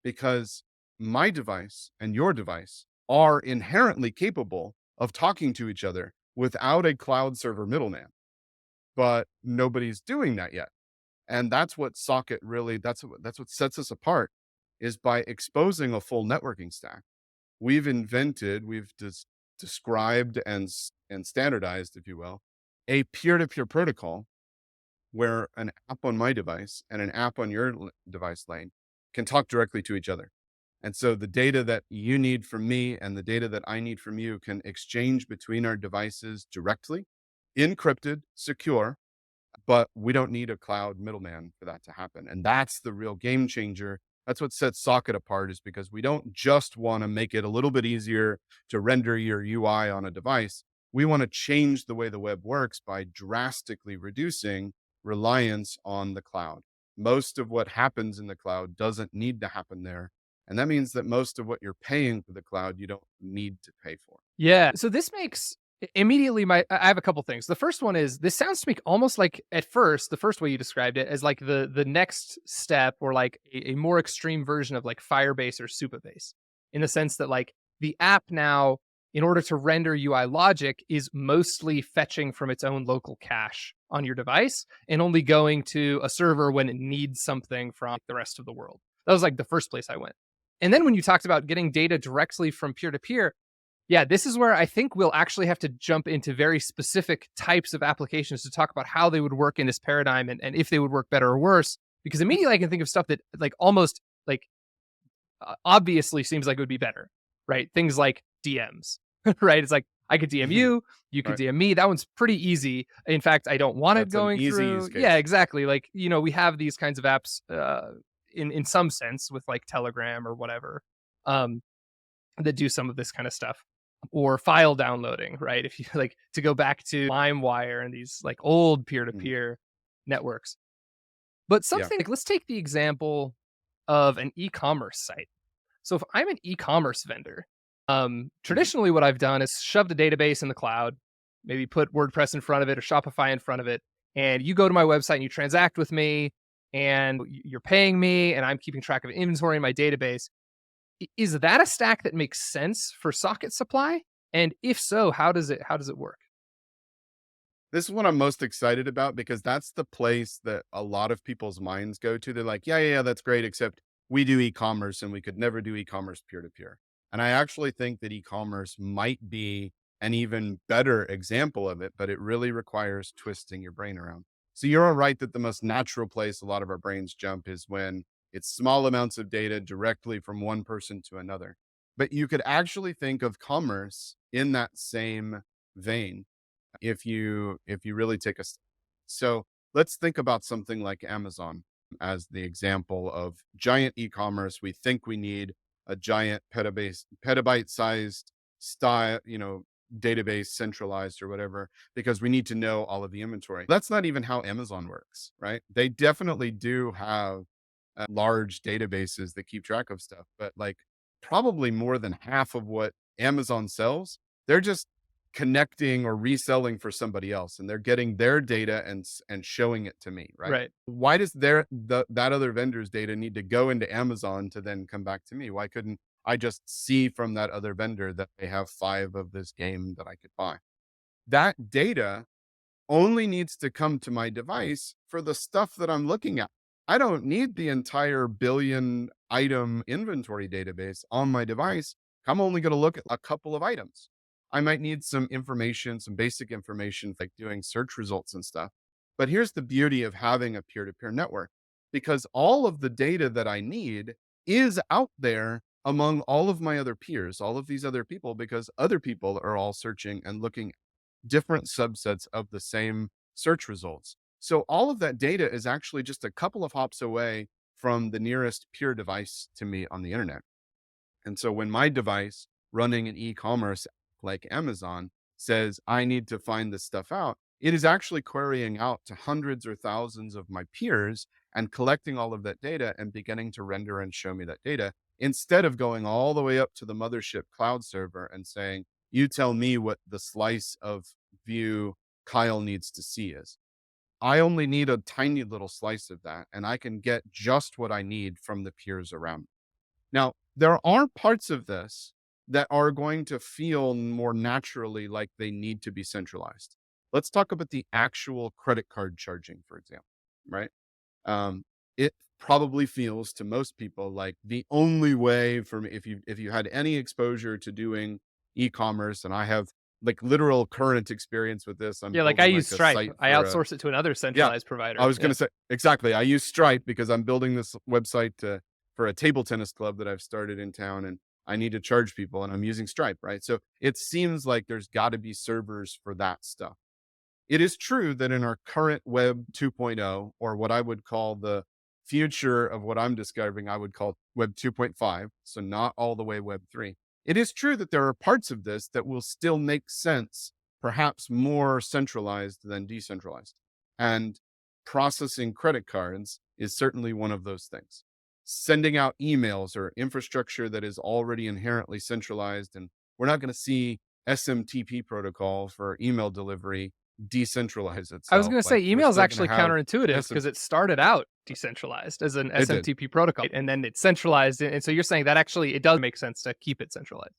Speaker 1: because my device and your device are inherently capable of talking to each other without a cloud server middleman, but nobody's doing that yet. And that's what Socket really, that's what sets us apart, is by exposing a full networking stack. We've described and standardized, if you will, a peer-to-peer protocol where an app on my device and an app on your device Lane can talk directly to each other. And so the data that you need from me and the data that I need from you can exchange between our devices directly, encrypted, secure, but we don't need a cloud middleman for that to happen. And that's the real game changer. That's what sets Socket apart, is because we don't just want to make it a little bit easier to render your UI on a device. We want to change the way the web works by drastically reducing reliance on the cloud. Most of what happens in the cloud doesn't need to happen there. And that means that most of what you're paying for the cloud, you don't need to pay for.
Speaker 2: Yeah. So this makes immediately I have a couple things. The first one is this sounds to me almost like at first, the first way you described it as like the next step or like a more extreme version of like Firebase or Supabase in the sense that like the app now, in order to render UI logic, is mostly fetching from its own local cache on your device and only going to a server when it needs something from the rest of the world. That was like the first place I went. And then when you talked about getting data directly from peer to peer, yeah, this is where I think we'll actually have to jump into very specific types of applications to talk about how they would work in this paradigm and if they would work better or worse. Because immediately I can think of stuff that like almost like obviously seems like it would be better, right? Things like DMs, right? It's like I could DM you, you could
Speaker 1: Right.
Speaker 2: DM me. That one's pretty easy. In fact, I don't want it
Speaker 1: That's an
Speaker 2: going
Speaker 1: easy use
Speaker 2: through. Yeah,
Speaker 1: case.
Speaker 2: exactly. Like, we have these kinds of apps in some sense with like Telegram or whatever. Um, that do some of this kind of stuff or file downloading, right? If you like to go back to LimeWire and these like old peer to
Speaker 1: Mhm.
Speaker 2: peer networks. But
Speaker 1: Yeah.
Speaker 2: something like, let's take the example of an e-commerce site. So if I'm an e-commerce vendor,
Speaker 1: Mhm.
Speaker 2: traditionally what I've done is shoved a database in the cloud, maybe put WordPress in front of it or Shopify in front of it, and you go to my website and you transact with me, and you're paying me, and I'm keeping track of inventory in my database. Is that a stack that makes sense for socket supply? And if so, how does it work?
Speaker 1: This is what I'm most excited about, because that's the place that a lot of people's minds go to. They're like, yeah, yeah, yeah, that's great, except we do e-commerce and we could never do e-commerce peer to peer. And I actually think that e-commerce might be an even better example of it, but it really requires twisting your brain around. So you're all right that the most natural place a lot of our brains jump is when it's small amounts of data directly from one person to another. But you could actually think of commerce in that same vein if you really take a so let's think about something like Amazon as the example of giant e-commerce. We think we need a giant petabyte sized style, database, centralized or whatever, because we need to know all of the inventory. That's not even how Amazon works, right? They definitely do have large databases that keep track of stuff, but like probably more than half of what Amazon sells, they're just connecting or reselling for somebody else, and they're getting their data and showing it to me, right?
Speaker 2: Right.
Speaker 1: Why does that other vendor's data need to go into Amazon to then come back to me? Why couldn't I just see from that other vendor that they have 5 of this game that I could buy? That data only needs to come to my device for the stuff that I'm looking at. I don't need the entire billion item inventory database on my device. I'm only going to look at a couple of items. I might need some information, some basic information, like doing search results and stuff. But here's the beauty of having a peer to peer network, because all of the data that I need is out there among all of my other peers, all of these other people, because other people are all searching and looking different subsets of the same search results. So all of that data is actually just a couple of hops away from the nearest peer device to me on the internet. And so when my device running an e-commerce like Amazon says, I need to find this stuff out, it is actually querying out to hundreds or thousands of my peers and collecting all of that data and beginning to render and show me that data instead of going all the way up to the mothership cloud server and saying, you tell me what the slice of view Kyle needs to see is. I only need a tiny little slice of that, and I can get just what I need from the peers around me. Now, there are parts of this that are going to feel more naturally like they need to be centralized. Let's talk about the actual credit card charging, for example, right? Um, it probably feels to most people like the only way for me, if you had any exposure to doing e-commerce, and I have like literal current experience with this, I'm
Speaker 2: Yeah, like I
Speaker 1: building
Speaker 2: use
Speaker 1: like a
Speaker 2: Stripe.
Speaker 1: site
Speaker 2: I
Speaker 1: for a
Speaker 2: outsource it to another
Speaker 1: yeah.
Speaker 2: centralized
Speaker 1: I
Speaker 2: provider.
Speaker 1: was
Speaker 2: Yeah.
Speaker 1: gonna say exactly. I use Stripe because I'm building this website for a table tennis club that I've started in town, and I need to charge people, and I'm using Stripe, right? So it seems like there's got to be servers for that stuff. It is true that in our current Web 2.0, or what I would call the future of what I'm describing, I would call Web 2.5, so not all the way Web 3. It is true that there are parts of this that will still make sense, perhaps more centralized than decentralized. And processing credit cards is certainly one of those things. Sending out emails or infrastructure that is already inherently centralized, and we're not going to see SMTP protocol for email delivery decentralize
Speaker 2: I was
Speaker 1: itself.
Speaker 2: going to say
Speaker 1: Like we're
Speaker 2: email is
Speaker 1: still going to
Speaker 2: actually
Speaker 1: have
Speaker 2: counterintuitive
Speaker 1: SM.
Speaker 2: because it started out decentralized as an
Speaker 1: It did.
Speaker 2: SMTP protocol and then it's centralized. And so you're saying that actually it does make sense to keep it centralized.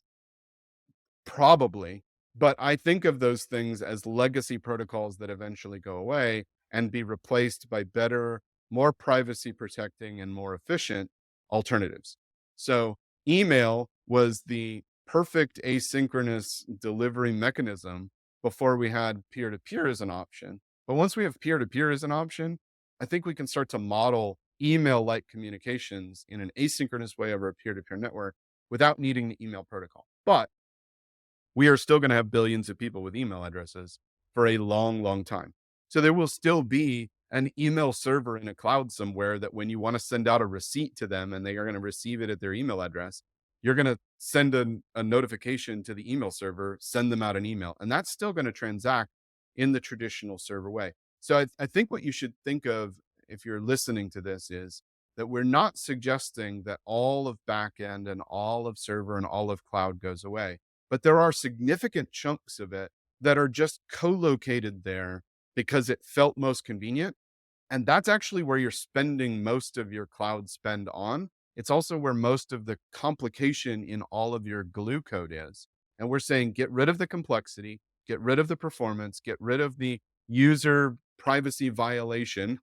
Speaker 1: Probably, but I think of those things as legacy protocols that eventually go away and be replaced by better, more privacy protecting and more efficient alternatives. So, email was the perfect asynchronous delivery mechanism before we had peer to peer as an option. But once we have peer to peer as an option, I think we can start to model email like communications in an asynchronous way over a peer to peer network without needing the email protocol. But we are still going to have billions of people with email addresses for a long, long time. So there will still be an email server in a cloud somewhere that when you want to send out a receipt to them and they are going to receive it at their email address, you're going to send a notification to the email server, send them out an email. And that's still going to transact in the traditional server way. So I think what you should think of if you're listening to this is that we're not suggesting that all of backend and all of server and all of cloud goes away, but there are significant chunks of it that are just co-located there because it felt most convenient. And that's actually where you're spending most of your cloud spend on. It's also where most of the complication in all of your glue code is. And we're saying get rid of the complexity, get rid of the performance, get rid of the user privacy violation,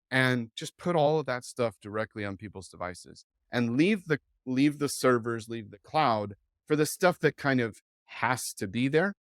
Speaker 1: and just put all of that stuff directly on people's devices and leave the servers, leave the cloud for the stuff that kind of has to be there.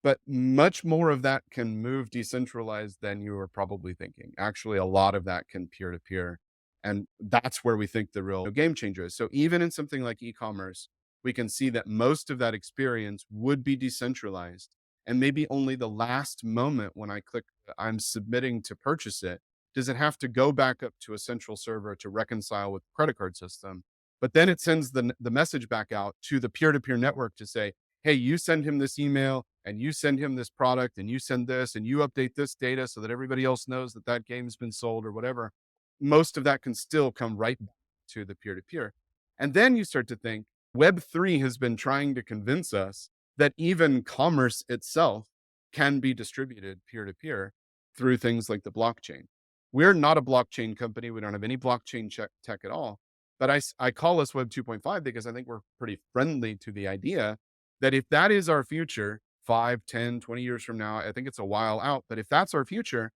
Speaker 1: But much more of that can move decentralized than you were probably thinking. Actually, a lot of that can peer to peer. And that's where we think the real game changer is. So even in something like e-commerce, we can see that most of that experience would be decentralized. And maybe only the last moment when I click, I'm submitting to purchase it, does it have to go back up to a central server to reconcile with the credit card system. But then it sends the message back out to the peer-to-peer network to say, hey, you send him this email and you send him this product and you send this and you update this data so that everybody else knows that that game's been sold or whatever. Most of that can still come right back to the peer to peer. And then you start to think Web3 has been trying to convince us that even commerce itself can be distributed peer to peer through things like the blockchain. We're not a blockchain company. We don't have any blockchain tech at all. But I call us Web 2.5 because I think we're pretty friendly to the idea that if that is our future, 5, 10, 20 years from now, I think it's a while out, but if that's our future,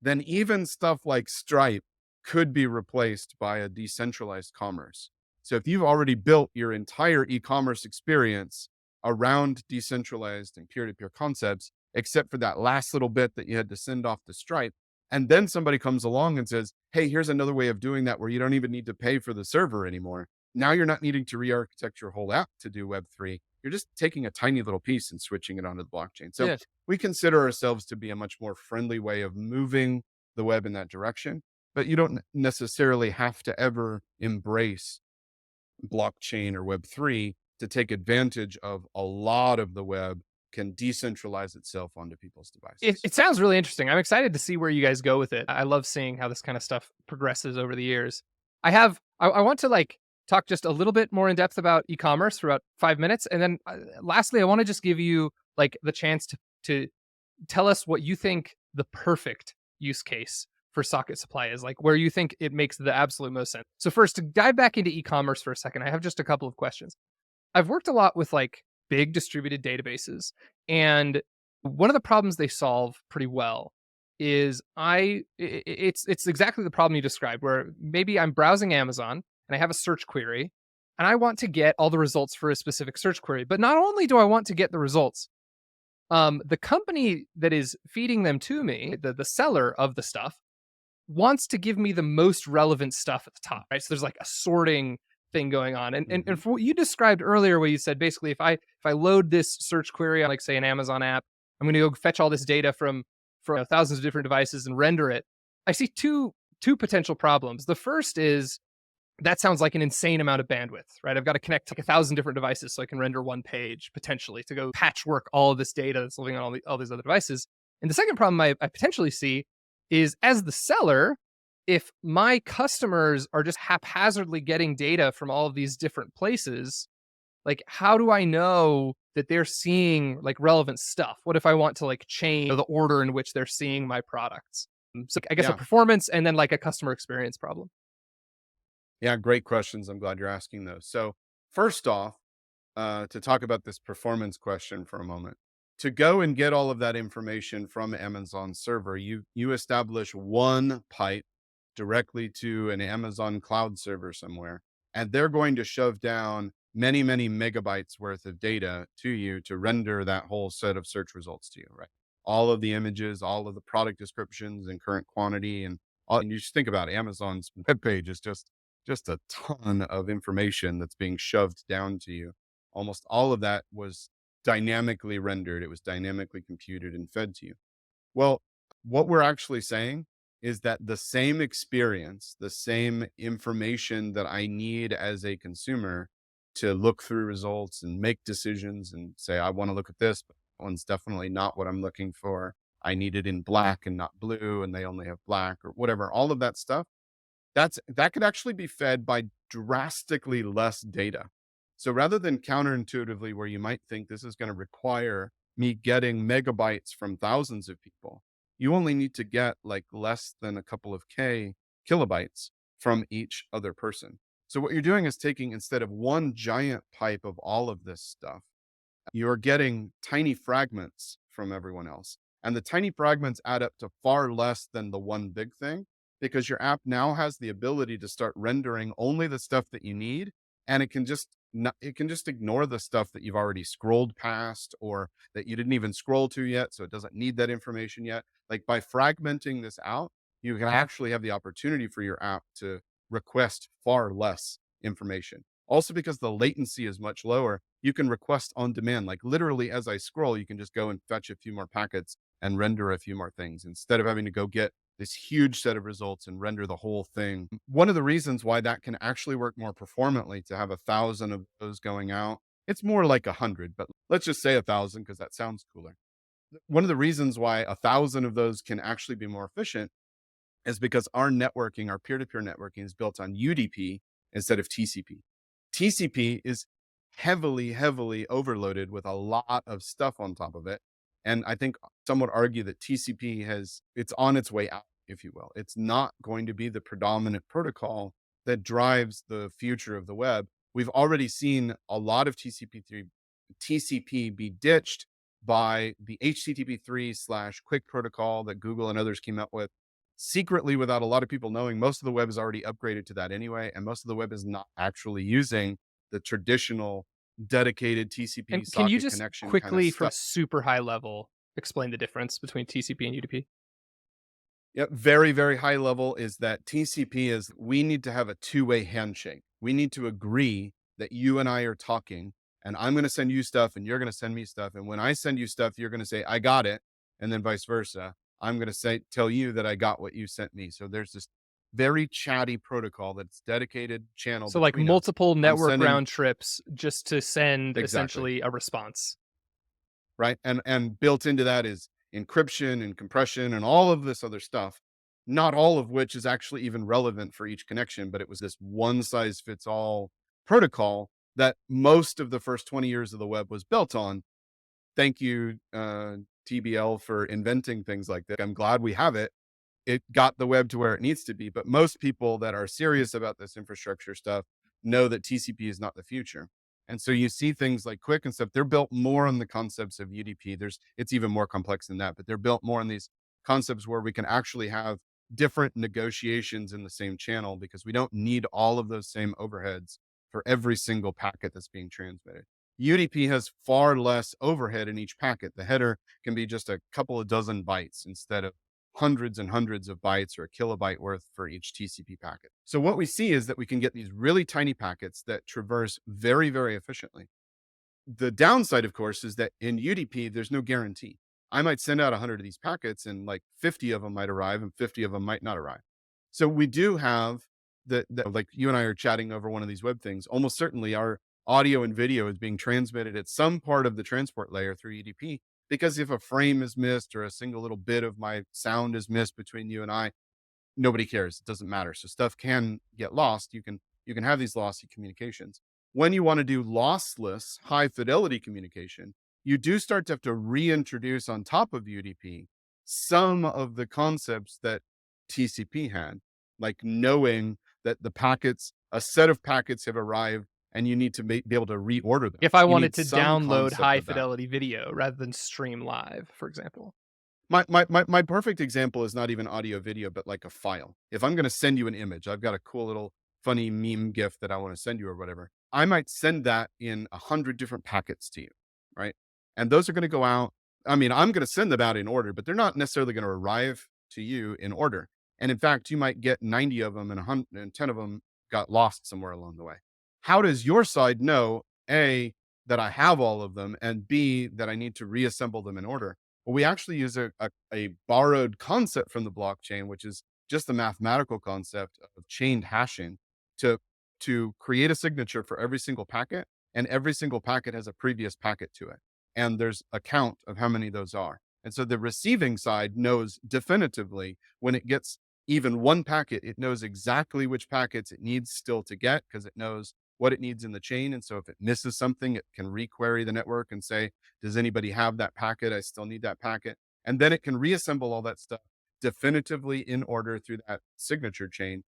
Speaker 1: then even stuff like Stripe could be replaced by a decentralized commerce. So if you've already built your entire e-commerce experience around decentralized and peer-to-peer concepts, except for that last little bit that you had to send off to Stripe, and then somebody comes along and says, hey, here's another way of doing that where you don't even need to pay for the server anymore. Now you're not needing to re-architect your whole app to do Web3. You're just taking a tiny little piece and switching it onto the blockchain. So
Speaker 2: Yeah.
Speaker 1: we consider ourselves to be a much more friendly way of moving the web in that direction, but you don't necessarily have to ever embrace blockchain or Web3 to take advantage of a lot of the web can decentralize itself onto people's
Speaker 2: It,
Speaker 1: devices.
Speaker 2: it sounds really interesting. I'm excited to see where you guys go with it. I love seeing how this kind of stuff progresses over the years. I want to like talk just a little bit more in depth about e-commerce for about 5 minutes, and then lastly, I want to just give you like the chance to tell us what you think the perfect use case for socket supply is, like where you think it makes the absolute most sense. So first, to dive back into e-commerce for a second, I have just a couple of questions. I've worked a lot with like big distributed databases, and one of the problems they solve pretty well is it's exactly the problem you described, where maybe I'm browsing Amazon and I have a search query and I want to get all the results for a specific search query. But not only do I want to get the results, the company that is feeding them to me, the seller of the stuff, wants to give me the most relevant stuff at the top, right? So there's like a sorting thing going on. And
Speaker 1: Hmm.
Speaker 2: for what you described earlier, where you said basically if I load this search query on like say an Amazon app, I'm going to go fetch all this data from thousands of different devices and render it. I see two potential problems. The first is that sounds like an insane amount of bandwidth, right? I've got to connect to like 1,000 different devices so I can render one page potentially to go patchwork all of this data that's living on all these other devices. And the second problem I potentially see is, as the seller, if my customers are just haphazardly getting data from all of these different places, like how do I know that they're seeing like relevant stuff? What if I want to like change the order in which they're seeing my products? So I guess a
Speaker 1: Yeah.
Speaker 2: performance and then like a customer experience problem.
Speaker 1: Yeah. Great questions. I'm glad you're asking those. So, first off, to talk about this performance question for a moment. To go and get all of that information from Amazon server, you establish one pipe directly to an Amazon cloud server somewhere, and they're going to shove down many megabytes worth of data to you to render that whole set of search results to you, right? All of the images, all of the product descriptions and current quantity, and all, and you just think about Amazon's webpage is just a ton of information that's being shoved down to you. Almost all of that was dynamically rendered. It was dynamically computed and fed to you. Well, what we're actually saying is that the same experience, the same information that I need as a consumer to look through results and make decisions and say, I want to look at this, but that one's definitely not what I'm looking for. I need it in black and not blue, and they only have black or whatever. All of that stuff that could actually be fed by drastically less data. So rather than counterintuitively, where you might think this is going to require me getting megabytes from thousands of people, you only need to get like less than a couple of kilobytes from each other person. So what you're doing is taking, instead of one giant pipe of all of this stuff, you're getting tiny fragments from everyone else. And the tiny fragments add up to far less than the one big thing, because your app now has the ability to start rendering only the stuff that you need. And it can just not, it can just ignore the stuff that you've already scrolled past or that you didn't even scroll to yet. So it doesn't need that information yet. Like by fragmenting this out, you can actually have the opportunity for your app to request far less information. Also, because the latency is much lower, you can request on demand. Like literally, as I scroll, you can just go and fetch a few more packets and render a few more things instead of having to go get this huge set of results and render the whole thing. One of the reasons why that can actually work more performantly to have 1,000 of those going out, it's more like 100, but let's just say 1,000 because that sounds cooler. One of the reasons why 1,000 of those can actually be more efficient is because our networking, our peer-to-peer networking, is built on UDP instead of TCP. TCP is heavily overloaded with a lot of stuff on top of it. And I think some would argue that TCP it's on its way out, if you will. It's not going to be the predominant protocol that drives the future of the web. We've already seen a lot of TCP be ditched by the HTTP3 / quick protocol that Google and others came up with secretly without a lot of people knowing. Most of the web is already upgraded to that anyway, and most of the web is not actually using the traditional dedicated TCP
Speaker 2: And can you
Speaker 1: socket
Speaker 2: just
Speaker 1: connection kind of
Speaker 2: quickly, from
Speaker 1: stuff.
Speaker 2: a super high level, explain the difference between TCP and UDP?
Speaker 1: Yep, very high level is that TCP is, we need to have a two-way handshake. We need to agree that you and I are talking, and I'm going to send you stuff and you're going to send me stuff. And when I send you stuff, you're going to say, I got it. And then vice versa. I'm going to tell you that I got what you sent me. So there's this very chatty protocol that's dedicated channel
Speaker 2: So like
Speaker 1: between us.
Speaker 2: multiple
Speaker 1: I'm
Speaker 2: network
Speaker 1: sending
Speaker 2: round trips just to send
Speaker 1: exactly.
Speaker 2: essentially a response.
Speaker 1: right? And built into that is encryption and compression and all of this other stuff, not all of which is actually even relevant for each connection, but it was this one size fits all protocol that most of the first 20 years of the web was built on. Thank you, TBL, for inventing things like that. I'm glad we have it. It got the web to where it needs to be. But most people that are serious about this infrastructure stuff know that TCP is not the future. And so you see things like Quick and stuff, they're built more on the concepts of UDP. It's even more complex than that, but they're built more on these concepts where we can actually have different negotiations in the same channel because we don't need all of those same overheads for every single packet that's being transmitted. UDP has far less overhead in each packet. The header can be just a couple of dozen bytes instead of hundreds and hundreds of bytes or a kilobyte worth for each TCP packet. So what we see is that we can get these really tiny packets that traverse very, very efficiently. The downside, of course, is that in UDP, there's no guarantee. I might send out 100 of these packets and like 50 of them might arrive and 50 of them might not arrive. So we do have like you and I are chatting over one of these web things. Almost certainly our audio and video is being transmitted at some part of the transport layer through UDP, because if a frame is missed or a single little bit of my sound is missed between you and I, nobody cares. It doesn't matter. So stuff can get lost. You can have these lossy communications. When you want to do lossless high fidelity communication, you do start to have to reintroduce on top of UDP some of the concepts that TCP had, like knowing that a set of packets have arrived and you need to be able to reorder them.
Speaker 2: If I
Speaker 1: You
Speaker 2: wanted
Speaker 1: need
Speaker 2: to
Speaker 1: some
Speaker 2: download
Speaker 1: concept
Speaker 2: high
Speaker 1: of that.
Speaker 2: fidelity video rather than stream live, for example.
Speaker 1: My perfect example is not even audio video, but like a file. If I'm going to send you an image, I've got a cool little funny meme GIF that I want to send you or whatever. I might send that in 100 different packets to you, right? And those are going to go out. I mean, I'm going to send them out in order, but they're not necessarily going to arrive to you in order. And in fact, you might get 90 of them and 110 of them got lost somewhere along the way. How does your side know, A, that I have all of them, and B, that I need to reassemble them in order? Well, we actually use a borrowed concept from the blockchain, which is just the mathematical concept of chained hashing to create a signature for every single packet, and every single packet has a previous packet to it. And there's a count of how many those are. And so the receiving side knows definitively when it gets even one packet, it knows exactly which packets it needs still to get because it knows what it needs in the chain. And so if it misses something, it can requery the network and say, does anybody have that packet? I still need that packet. And then it can reassemble all that stuff definitively in order through that signature chain,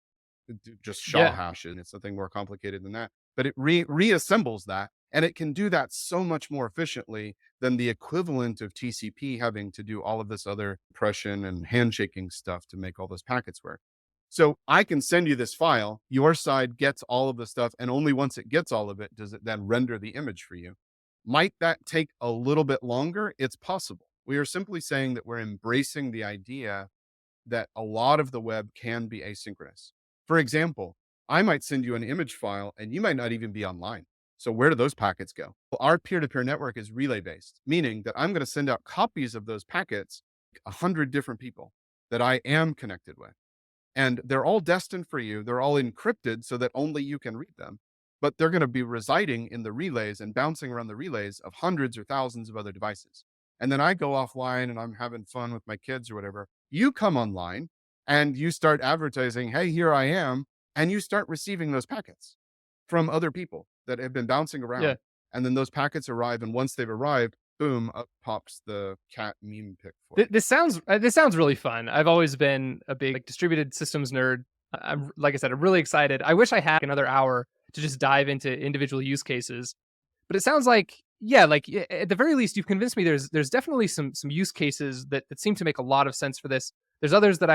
Speaker 1: just SHA
Speaker 2: Yeah.
Speaker 1: hashes. It's nothing more complicated than that. But it reassembles that. And it can do that so much more efficiently than the equivalent of TCP having to do all of this other compression and handshaking stuff to make all those packets work. So I can send you this file. Your side gets all of the stuff. And only once it gets all of it does it then render the image for you. Might that take a little bit longer? It's possible. We are simply saying that we're embracing the idea that a lot of the web can be asynchronous. For example, I might send you an image file and you might not even be online. So where do those packets go? Well, our peer-to-peer network is relay based, meaning that I'm going to send out copies of those packets, 100 different people that I am connected with. And they're all destined for you. They're all encrypted so that only you can read them. But they're going to be residing in the relays and bouncing around the relays of hundreds or thousands of other devices. And then I go offline and I'm having fun with my kids or whatever. You come online and you start advertising, hey, here I am. And you start receiving those packets from other people that have been bouncing
Speaker 2: Yeah.
Speaker 1: around. And then those packets arrive. And once they've arrived, boom, up pops the cat meme pic for you.
Speaker 2: This sounds really fun. I've always been a big like distributed systems nerd. I'm like I said, I'm really excited. I wish I had another hour to just dive into individual use cases. But it sounds like yeah, like at the very least, you've convinced me. There's definitely some use cases that seem to make a lot of sense for this. There's others that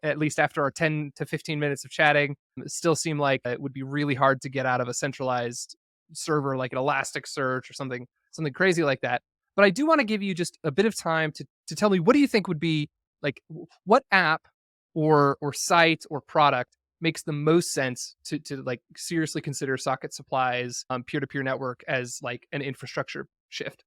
Speaker 2: at least after our 10 to 15 minutes of chatting, still seem like it would be really hard to get out of a centralized server like an Elasticsearch or something crazy like that. But I do want to give you just a bit of time to tell me what do you think would be like what app or site or product makes the most sense to like seriously consider socket supplies peer-to-peer network as like an infrastructure shift.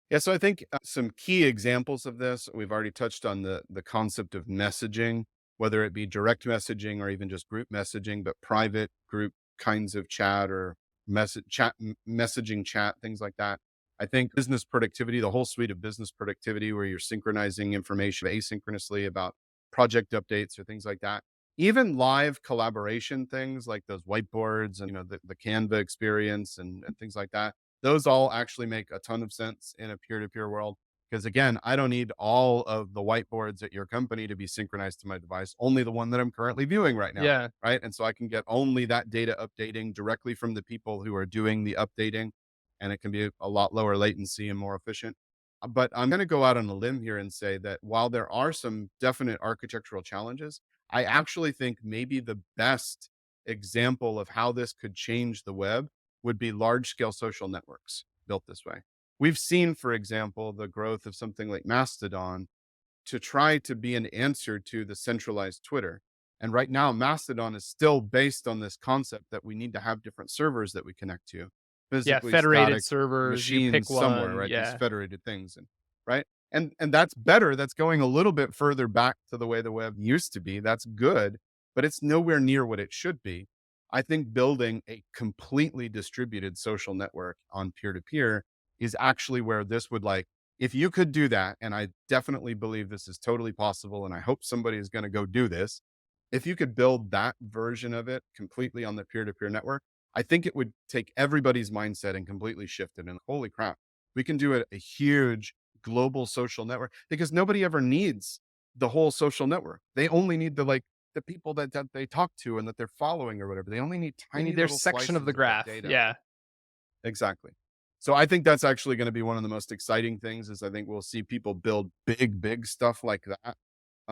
Speaker 1: Yeah, so I think some key examples of this, we've already touched on the concept of messaging, whether it be direct messaging or even just group messaging, but private group kinds of chat or messaging chat, things like that. I think business productivity, the whole suite of business productivity where you're synchronizing information asynchronously about project updates or things like that. Even live collaboration things like those whiteboards and the Canva experience and things like that. Those all actually make a ton of sense in a peer-to-peer world. Because again, I don't need all of the whiteboards at your company to be synchronized to my device, only the one that I'm currently viewing right now.
Speaker 2: Yeah.
Speaker 1: Right. And so I can get only that data updating directly from the people who are doing the updating, and it can be a lot lower latency and more efficient. But I'm going to go out on a limb here and say that while there are some definite architectural challenges, I actually think maybe the best example of how this could change the web would be large scale social networks built this way. We've seen, for example, the growth of something like Mastodon to try to be an answer to the centralized Twitter. And right now, Mastodon is still based on this concept that we need to have different servers that we connect to,
Speaker 2: Yeah.
Speaker 1: physically
Speaker 2: Federated
Speaker 1: static
Speaker 2: servers. You pick
Speaker 1: machines somewhere,
Speaker 2: one.
Speaker 1: right? These
Speaker 2: Yeah.
Speaker 1: federated things, and right, and that's better. That's going a little bit further back to the way the web used to be. That's good, but it's nowhere near what it should be. I think building a completely distributed social network on peer to peer is actually where this would like if you could do that, and I definitely believe this is totally possible, and I hope somebody is going to go do this. If you could build that version of it completely on the peer to peer network, I think it would take everybody's mindset and completely shift it. And holy crap, we can do a huge global social network because nobody ever needs the whole social network. They only need the people that they talk to and that they're following or whatever. They only need
Speaker 2: They
Speaker 1: tiny
Speaker 2: need their
Speaker 1: little
Speaker 2: section of the
Speaker 1: slices of that
Speaker 2: graph.
Speaker 1: data.
Speaker 2: Yeah.
Speaker 1: Exactly. So I think that's actually going to be one of the most exciting things is I think we'll see people build big stuff like that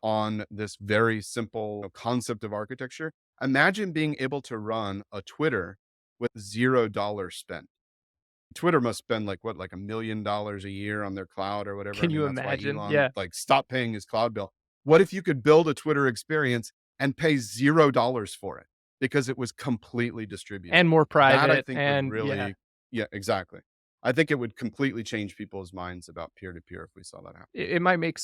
Speaker 1: on this very simple concept of architecture. Imagine being able to run a Twitter with $0 spent. Twitter must spend like what, like $1 million a year on their cloud or whatever. I
Speaker 2: Can
Speaker 1: mean,
Speaker 2: you
Speaker 1: that's why
Speaker 2: imagine?
Speaker 1: Elon
Speaker 2: Yeah.
Speaker 1: like stopped paying his cloud bill. What if you could build a Twitter experience and pay $0 for it because it was completely distributed?
Speaker 2: And more
Speaker 1: That I
Speaker 2: private.
Speaker 1: think would
Speaker 2: And yeah.
Speaker 1: really, yeah, exactly. I think it would completely change people's minds about peer to peer if we saw that happen.
Speaker 2: It might make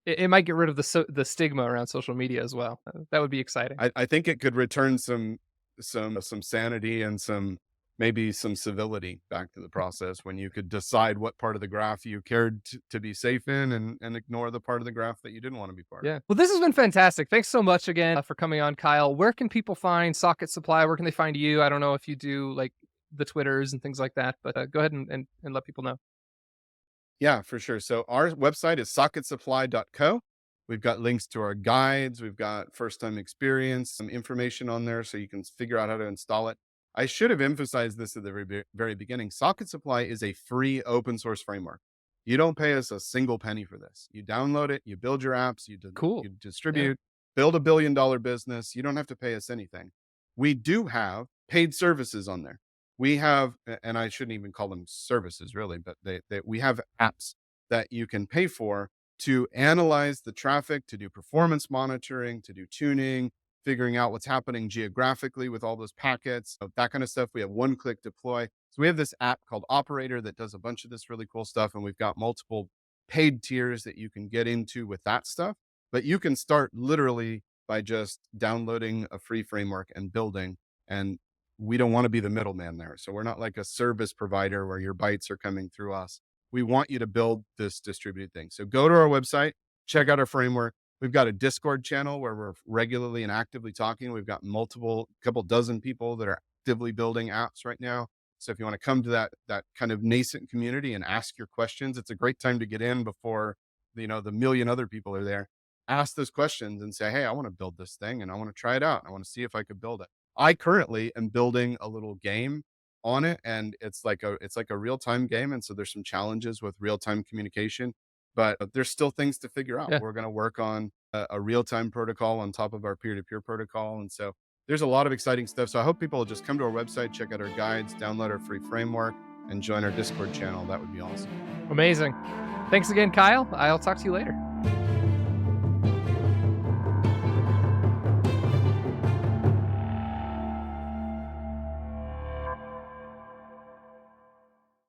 Speaker 2: it might get rid of the stigma around social media as well. That would be exciting.
Speaker 1: I think it could return some sanity and some maybe some civility back to the process when you could decide what part of the graph you cared to be safe in and ignore the part of the graph that you didn't want to be part of.
Speaker 2: Yeah. Well, this has been fantastic. Thanks so much again for coming on, Kyle. Where can people find Socket Supply? Where can they find you? I don't know if you do like the Twitters and things like that, but go ahead and let people know.
Speaker 1: Yeah, for sure. So our website is socketsupply.co. We've got links to our guides. We've got first time experience, some information on there so you can figure out how to install it. I should have emphasized this at the very beginning. Socket Supply is a free open source framework. You don't pay us a single penny for this. You download it, you build your apps,
Speaker 2: Cool.
Speaker 1: you
Speaker 2: Yeah.
Speaker 1: distribute, build $1 billion business. You don't have to pay us anything. We do have paid services on there. We have, and I shouldn't even call them services really, but we have apps that you can pay for to analyze the traffic, to do performance monitoring, to do tuning, figuring out what's happening geographically with all those packets, that kind of stuff. We have one click deploy. So we have this app called Operator that does a bunch of this really cool stuff. And we've got multiple paid tiers that you can get into with that stuff. But you can start literally by just downloading a free framework and building. And we don't want to be the middleman there. So we're not like a service provider where your bytes are coming through us. We want you to build this distributed thing. So go to our website, check out our framework. We've got a Discord channel where we're regularly and actively talking. We've got couple dozen people that are actively building apps right now. So if you want to come to that kind of nascent community and ask your questions, it's a great time to get in before the million other people are there. Ask those questions and say, hey, I want to build this thing and I want to try it out. I want to see if I could build it. I currently am building a little game on it, and it's like a real-time game, and so there's some challenges with real-time communication, but there's still things to figure out.
Speaker 2: Yeah.
Speaker 1: We're going to work on a real-time protocol on top of our peer-to-peer protocol, and so there's a lot of exciting stuff. So I hope people will just come to our website, check out our guides, download our free framework, and join our Discord channel. That would be awesome.
Speaker 2: Amazing. Thanks again, Kyle. I'll talk to you later.